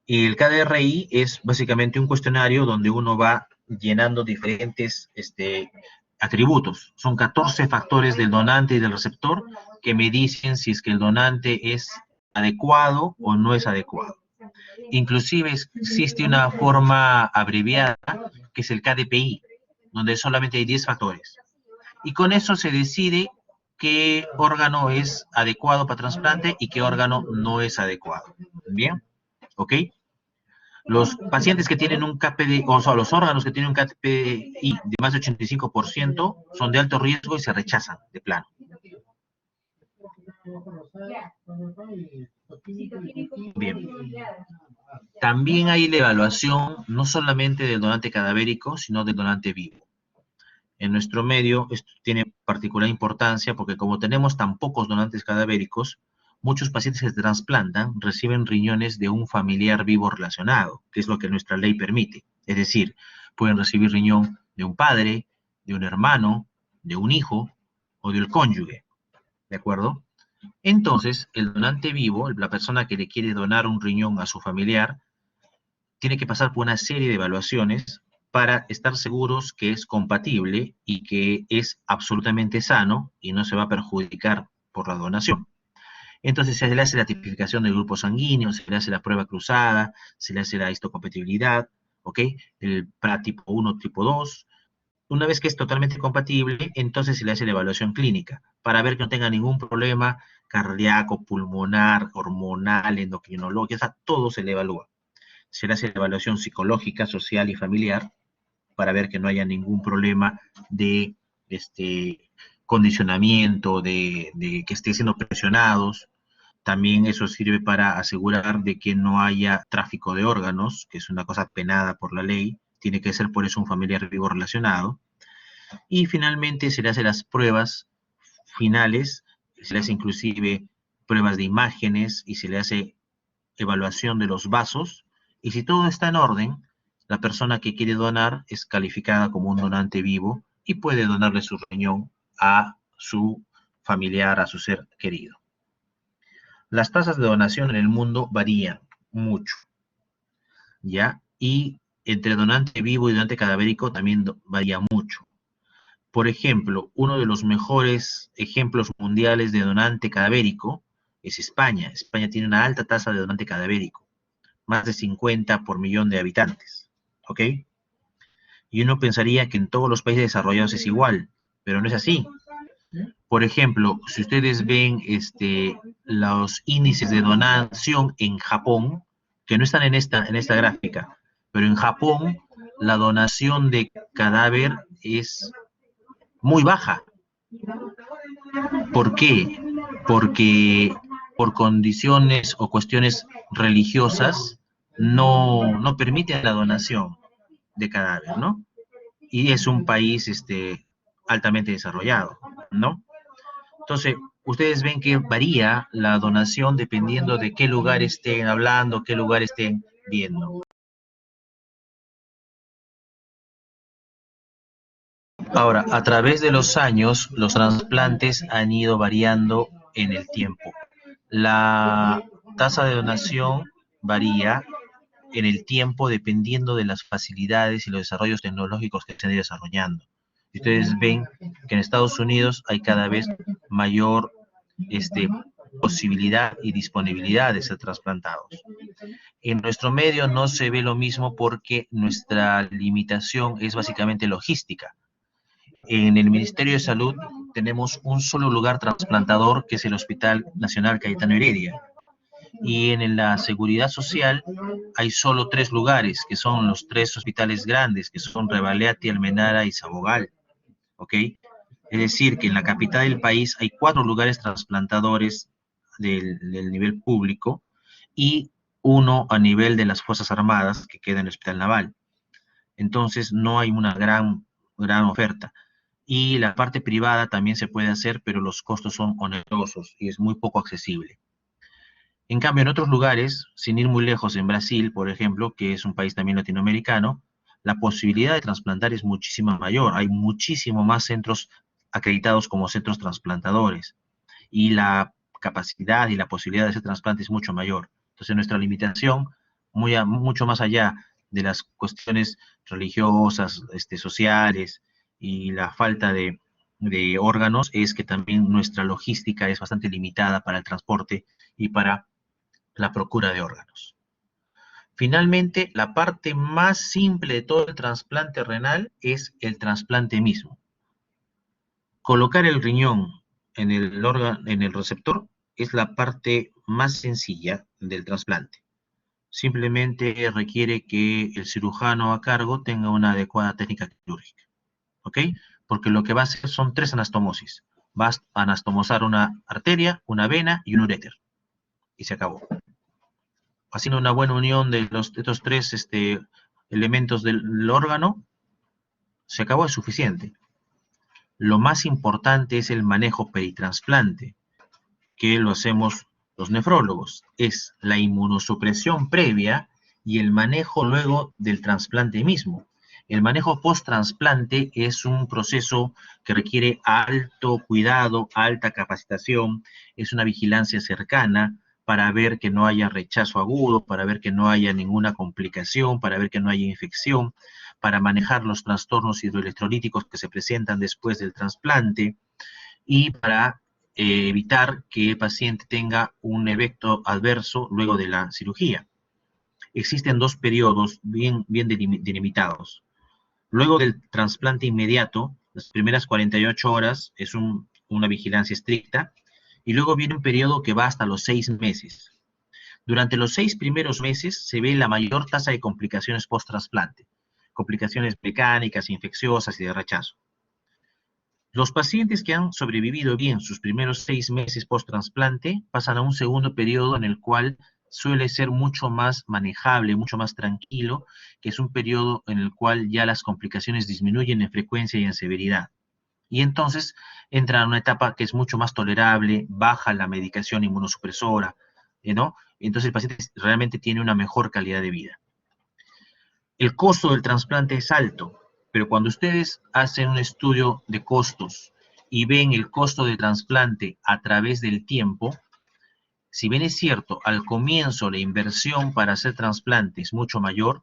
S1: Y el KDRI es básicamente un cuestionario donde uno va llenando diferentes atributos. Son 14 factores del donante y del receptor que me dicen si es que el donante es adecuado o no es adecuado. Inclusive existe una forma abreviada que es el KDPI, donde solamente hay 10 factores. Y con eso se decide qué órgano es adecuado para trasplante y qué órgano no es adecuado. ¿Bien? ¿Ok? Los pacientes que tienen un KPI, o sea, los órganos que tienen un KPI de más de 85% son de alto riesgo y se rechazan de plano. Bien. También hay la evaluación no solamente del donante cadavérico, sino del donante vivo. En nuestro medio esto tiene particular importancia porque como tenemos tan pocos donantes cadavéricos, muchos pacientes que se trasplantan reciben riñones de un familiar vivo relacionado, que es lo que nuestra ley permite. Es decir, pueden recibir riñón de un padre, de un hermano, de un hijo o del cónyuge. ¿De acuerdo? Entonces, el donante vivo, la persona que le quiere donar un riñón a su familiar, tiene que pasar por una serie de evaluaciones para estar seguros que es compatible y que es absolutamente sano y no se va a perjudicar por la donación. Entonces se le hace la tipificación del grupo sanguíneo, se le hace la prueba cruzada, se le hace la histocompatibilidad, ¿ok? El PRA tipo 1, tipo 2. Una vez que es totalmente compatible, entonces se le hace la evaluación clínica para ver que no tenga ningún problema cardíaco, pulmonar, hormonal, endocrinológico, o sea, todo se le evalúa. Se le hace la evaluación psicológica, social y familiar para ver que no haya ningún problema de condicionamiento, de que esté siendo presionados. También eso sirve para asegurar de que no haya tráfico de órganos, que es una cosa penada por la ley. Tiene que ser por eso un familiar vivo relacionado. Y finalmente se le hace las pruebas finales, se le hace inclusive pruebas de imágenes y se le hace evaluación de los vasos. Y si todo está en orden, la persona que quiere donar es calificada como un donante vivo y puede donarle su riñón a su familiar, a su ser querido. Las tasas de donación en el mundo varían mucho, ¿ya? Y entre donante vivo y donante cadavérico también varía mucho. Por ejemplo, uno de los mejores ejemplos mundiales de donante cadavérico es España. España tiene una alta tasa de donante cadavérico, más de 50 por millón de habitantes, ¿ok? Y uno pensaría que en todos los países desarrollados es igual, pero no es así. Por ejemplo, si ustedes ven los índices de donación en Japón, que no están en esta gráfica, pero en Japón la donación de cadáver es muy baja. ¿Por qué? Porque por condiciones o cuestiones religiosas no permiten la donación de cadáver, ¿no? Y es un país altamente desarrollado, ¿no? Entonces, ustedes ven que varía la donación dependiendo de qué lugar estén hablando, qué lugar estén viendo. Ahora, a través de los años, los trasplantes han ido variando en el tiempo. La tasa de donación varía en el tiempo dependiendo de las facilidades y los desarrollos tecnológicos que estén desarrollando. Si ustedes ven que en Estados Unidos hay cada vez mayor posibilidad y disponibilidad de ser trasplantados. En nuestro medio no se ve lo mismo porque nuestra limitación es básicamente logística. En el Ministerio de Salud tenemos un solo lugar trasplantador, que es el Hospital Nacional Cayetano Heredia. Y en la Seguridad Social hay solo 3 lugares, que son los 3 hospitales grandes, que son Revalea, Almenara y Sabogal. ¿Ok? Es decir, que en la capital del país hay 4 lugares trasplantadores del nivel público y uno a nivel de las Fuerzas Armadas, que queda en el Hospital Naval. Entonces no hay una gran oferta. Y la parte privada también se puede hacer, pero los costos son onerosos y es muy poco accesible. En cambio, en otros lugares, sin ir muy lejos, en Brasil, por ejemplo, que es un país también latinoamericano, la posibilidad de trasplantar es muchísimo mayor. Hay muchísimo más centros acreditados como centros trasplantadores y la capacidad y la posibilidad de hacer trasplante es mucho mayor. Entonces, nuestra limitación, mucho más allá de las cuestiones religiosas, sociales y la falta de órganos, es que también nuestra logística es bastante limitada para el transporte y para la procura de órganos. Finalmente, la parte más simple de todo el trasplante renal es el trasplante mismo. Colocar el riñón en el receptor es la parte más sencilla del trasplante. Simplemente requiere que el cirujano a cargo tenga una adecuada técnica quirúrgica. ¿Ok? Porque lo que va a hacer son 3 anastomosis. Va a anastomosar una arteria, una vena y un uréter. Y se acabó. Haciendo una buena unión de estos 3 elementos del órgano, se acabó, es suficiente. Lo más importante es el manejo peritrasplante, que lo hacemos los nefrólogos. Es la inmunosupresión previa y el manejo luego del trasplante mismo. El manejo post-trasplante es un proceso que requiere alto cuidado, alta capacitación, es una vigilancia cercana para ver que no haya rechazo agudo, para ver que no haya ninguna complicación, para ver que no haya infección, para manejar los trastornos hidroelectrolíticos que se presentan después del trasplante y para evitar que el paciente tenga un efecto adverso luego de la cirugía. Existen 2 periodos bien delimitados. Luego del trasplante inmediato, las primeras 48 horas es una vigilancia estricta, y luego viene un periodo que va hasta los 6 meses. Durante los 6 primeros meses se ve la mayor tasa de complicaciones post-trasplante, complicaciones mecánicas, infecciosas y de rechazo. Los pacientes que han sobrevivido bien sus primeros 6 meses post-trasplante pasan a un segundo periodo en el cual suele ser mucho más manejable, mucho más tranquilo, que es un periodo en el cual ya las complicaciones disminuyen en frecuencia y en severidad. Y entonces entra a una etapa que es mucho más tolerable, baja la medicación inmunosupresora, ¿no? Entonces el paciente realmente tiene una mejor calidad de vida. El costo del trasplante es alto, pero cuando ustedes hacen un estudio de costos y ven el costo de trasplante a través del tiempo, si bien es cierto, al comienzo la inversión para hacer trasplante es mucho mayor,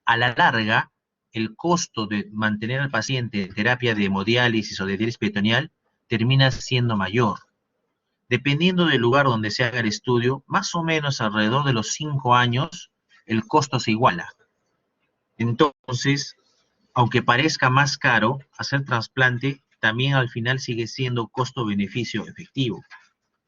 S1: a la larga el costo de mantener al paciente en terapia de hemodiálisis o de diálisis peritoneal termina siendo mayor. Dependiendo del lugar donde se haga el estudio, más o menos alrededor de los 5 años, el costo se iguala. Entonces, aunque parezca más caro, hacer trasplante también al final sigue siendo costo-beneficio efectivo,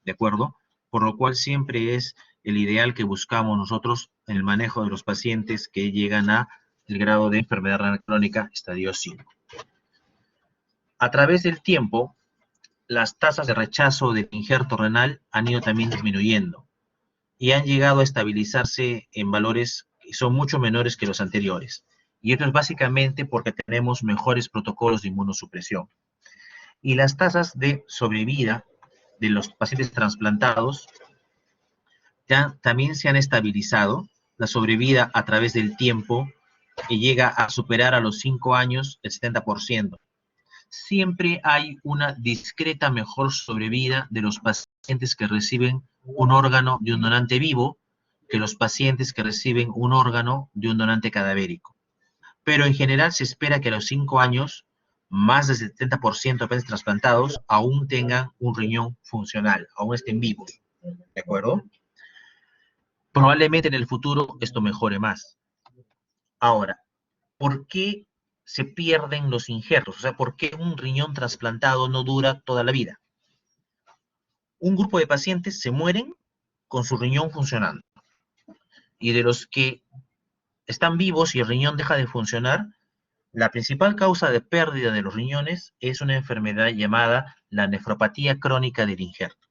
S1: ¿de acuerdo? Por lo cual siempre es el ideal que buscamos nosotros en el manejo de los pacientes que llegan a el grado de enfermedad renal crónica estadio 5. A través del tiempo, las tasas de rechazo del injerto renal han ido también disminuyendo y han llegado a estabilizarse en valores que son mucho menores que los anteriores. Y esto es básicamente porque tenemos mejores protocolos de inmunosupresión. Y las tasas de sobrevida de los pacientes trasplantados también se han estabilizado. La sobrevida a través del tiempo llega a superar a los 5 años el 70%. Siempre hay una discreta mejor sobrevida de los pacientes que reciben un órgano de un donante vivo que los pacientes que reciben un órgano de un donante cadavérico. Pero en general se espera que a los 5 años, más del 70% de pacientes trasplantados aún tengan un riñón funcional, aún estén vivos. ¿De acuerdo? Probablemente en el futuro esto mejore más. Ahora, ¿por qué se pierden los injertos? O sea, ¿por qué un riñón trasplantado no dura toda la vida? Un grupo de pacientes se mueren con su riñón funcionando. Y de los que están vivos y el riñón deja de funcionar, la principal causa de pérdida de los riñones es una enfermedad llamada la nefropatía crónica del injerto,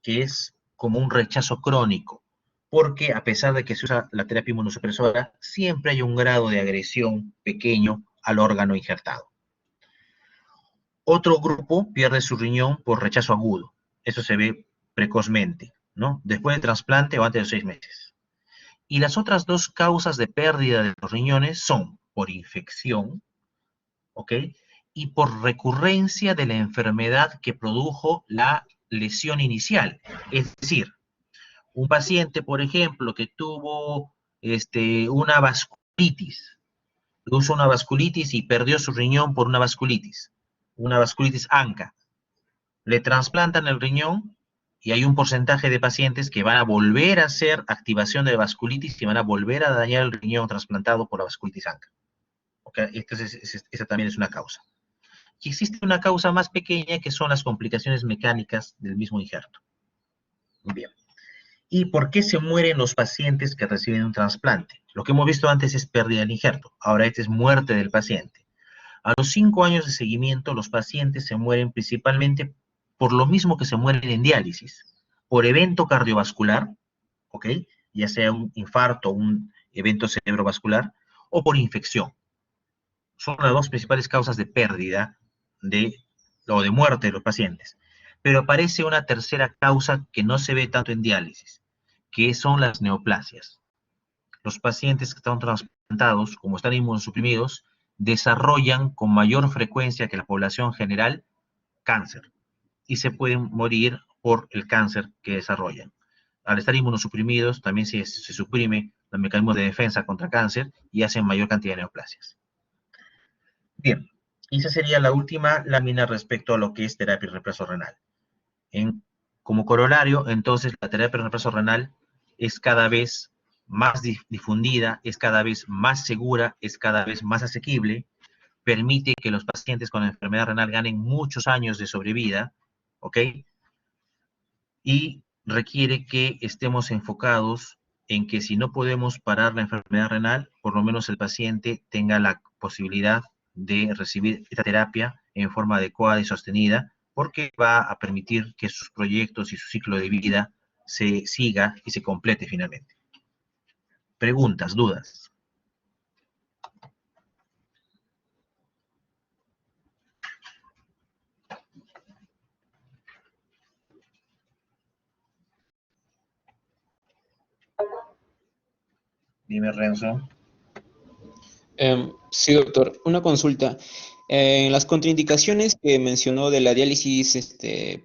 S1: que es como un rechazo crónico, porque a pesar de que se usa la terapia inmunosupresora, siempre hay un grado de agresión pequeño al órgano injertado. Otro grupo pierde su riñón por rechazo agudo. Eso se ve precozmente, ¿no? Después del trasplante o antes de los 6 meses. Y las otras dos causas de pérdida de los riñones son por infección, ¿ok? Y por recurrencia de la enfermedad que produjo la lesión inicial. Es decir, un paciente, por ejemplo, que tuvo una vasculitis, tuvo una vasculitis y perdió su riñón por una vasculitis ANCA. Le trasplantan el riñón y hay un porcentaje de pacientes que van a volver a hacer activación de vasculitis y van a volver a dañar el riñón trasplantado por la vasculitis ANCA. ¿Okay? Entonces, esa también es una causa. Y existe una causa más pequeña que son las complicaciones mecánicas del mismo injerto. Bien. ¿Y por qué se mueren los pacientes que reciben un trasplante? Lo que hemos visto antes es pérdida del injerto, ahora este es muerte del paciente. A los 5 años de seguimiento, los pacientes se mueren principalmente por lo mismo que se mueren en diálisis, por evento cardiovascular, ¿ok? Ya sea un infarto, un evento cerebrovascular, o por infección. Son las dos principales causas de pérdida o de muerte de los pacientes. Pero aparece una tercera causa que no se ve tanto en diálisis, que son las neoplasias. Los pacientes que están trasplantados, como están inmunosuprimidos, desarrollan con mayor frecuencia que la población general cáncer y se pueden morir por el cáncer que desarrollan. Al estar inmunosuprimidos, también se suprime los mecanismos de defensa contra cáncer y hacen mayor cantidad de neoplasias. Bien, y esa sería la última lámina respecto a lo que es terapia de reemplazo renal. Como corolario, entonces, la terapia de reemplazo renal es cada vez más difundida, es cada vez más segura, es cada vez más asequible, permite que los pacientes con enfermedad renal ganen muchos años de sobrevida, ¿ok? Y requiere que estemos enfocados en que si no podemos parar la enfermedad renal, por lo menos el paciente tenga la posibilidad de recibir esta terapia en forma adecuada y sostenida, porque va a permitir que sus proyectos y su ciclo de vida se siga y se complete finalmente. Preguntas, dudas. Dime, Renzo.
S2: Sí, doctor. Una consulta. En las contraindicaciones que mencionó de la diálisis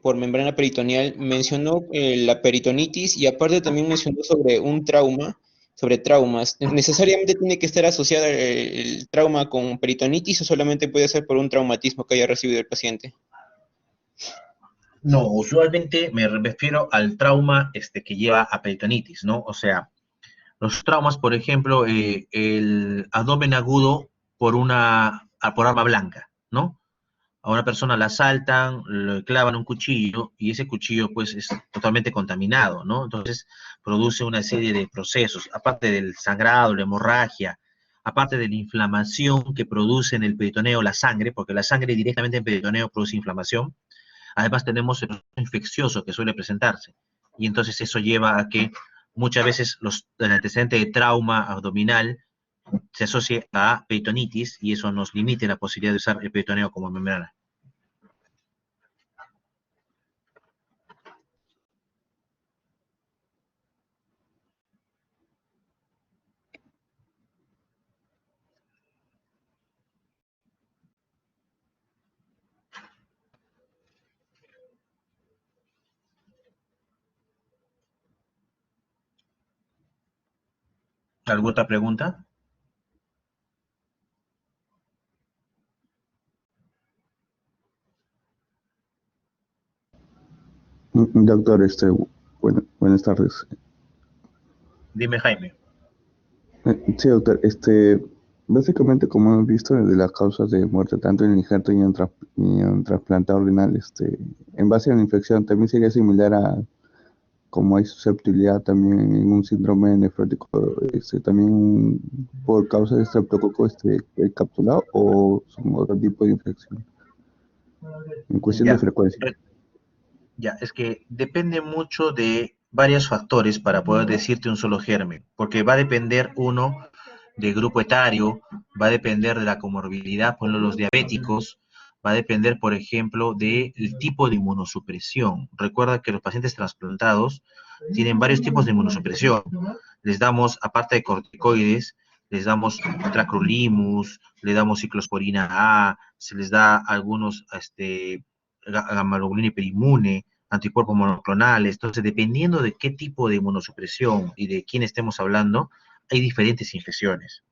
S2: por membrana peritoneal, mencionó la peritonitis y aparte también mencionó sobre un trauma, sobre traumas. ¿Necesariamente tiene que estar asociado el trauma con peritonitis o solamente puede ser por un traumatismo que haya recibido el paciente?
S1: No, usualmente me refiero al trauma que lleva a peritonitis, ¿no? O sea, los traumas, por ejemplo, el abdomen agudo por arma blanca, ¿no? A una persona la asaltan, le clavan un cuchillo y ese cuchillo pues es totalmente contaminado, ¿no? Entonces produce una serie de procesos, aparte del sangrado, la hemorragia, aparte de la inflamación que produce en el peritoneo la sangre, porque la sangre directamente en el peritoneo produce inflamación. Además tenemos el proceso infeccioso que suele presentarse y entonces eso lleva a que muchas veces el antecedente de trauma abdominal se asocie a peritonitis y eso nos limite la posibilidad de usar el peritoneo como membrana. ¿Alguna otra pregunta?
S3: Doctor, buenas tardes.
S1: Dime, Jaime.
S3: Sí, doctor, básicamente como hemos visto de las causas de muerte tanto en el injerto y en trasplantado renal, en base a la infección también sería similar a como hay susceptibilidad también en un síndrome nefrótico, también por causa de estreptococo encapsulado o son otro tipo de infección en cuestión de
S1: Ya,
S3: frecuencia.
S1: ya, es que depende mucho de varios factores para poder decirte un solo germen, porque va a depender uno del grupo etario, va a depender de la comorbilidad, por ejemplo, los diabéticos, va a depender, por ejemplo, del tipo de inmunosupresión. Recuerda que los pacientes trasplantados tienen varios tipos de inmunosupresión. Les damos, aparte de corticoides, les damos tracrolimus, le damos ciclosporina A, se les da algunos gamma-globulina hiperinmune, anticuerpos monoclonales. Entonces, dependiendo de qué tipo de inmunosupresión y de quién estemos hablando, hay diferentes infecciones.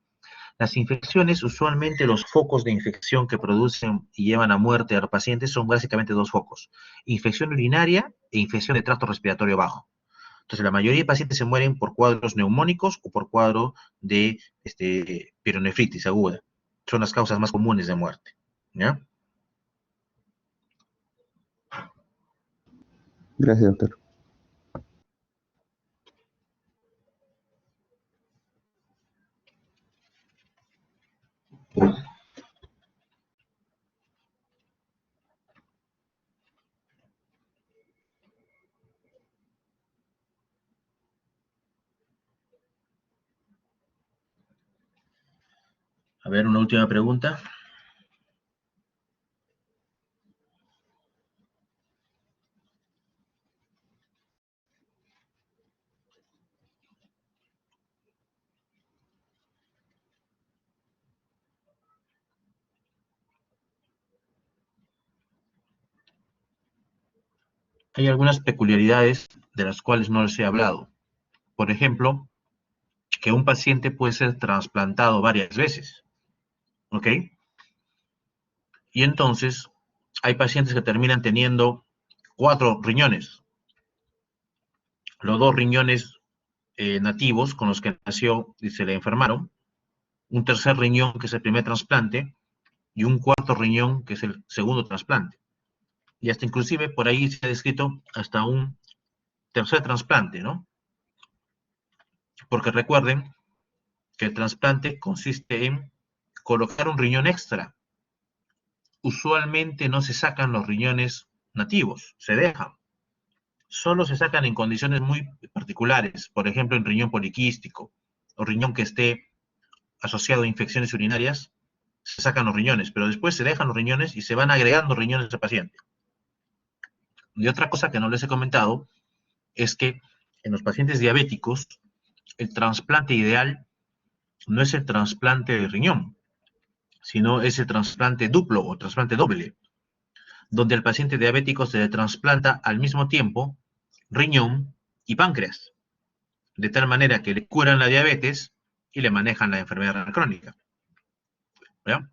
S1: Las infecciones, usualmente los focos de infección que producen y llevan a muerte a los pacientes son básicamente dos focos: infección urinaria e infección de tracto respiratorio bajo. Entonces, la mayoría de pacientes se mueren por cuadros neumónicos o por cuadro de pielonefritis aguda. Son las causas más comunes de muerte. ¿Ya?
S3: Gracias, doctor.
S1: A ver, una última pregunta. Hay algunas peculiaridades de las cuales no les he hablado. Por ejemplo, que un paciente puede ser trasplantado varias veces, ¿ok? Y entonces hay pacientes que terminan teniendo 4 riñones. Los 2 riñones nativos con los que nació y se le enfermaron, un tercer riñón que es el primer trasplante y un cuarto riñón que es el segundo trasplante. Y hasta inclusive por ahí se ha descrito hasta un tercer trasplante, ¿no? Porque recuerden que el trasplante consiste en colocar un riñón extra. Usualmente no se sacan los riñones nativos, se dejan. Solo se sacan en condiciones muy particulares, por ejemplo, en riñón poliquístico o riñón que esté asociado a infecciones urinarias, se sacan los riñones, pero después se dejan los riñones y se van agregando riñones al paciente. Y otra cosa que no les he comentado es que en los pacientes diabéticos, el trasplante ideal no es el trasplante de riñón, sino es el trasplante duplo o trasplante doble, donde al paciente diabético se le trasplanta al mismo tiempo riñón y páncreas, de tal manera que le curan la diabetes y le manejan la enfermedad renal crónica. ¿Ya?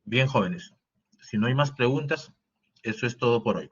S1: Bien, jóvenes. Si no hay más preguntas, eso es todo por hoy.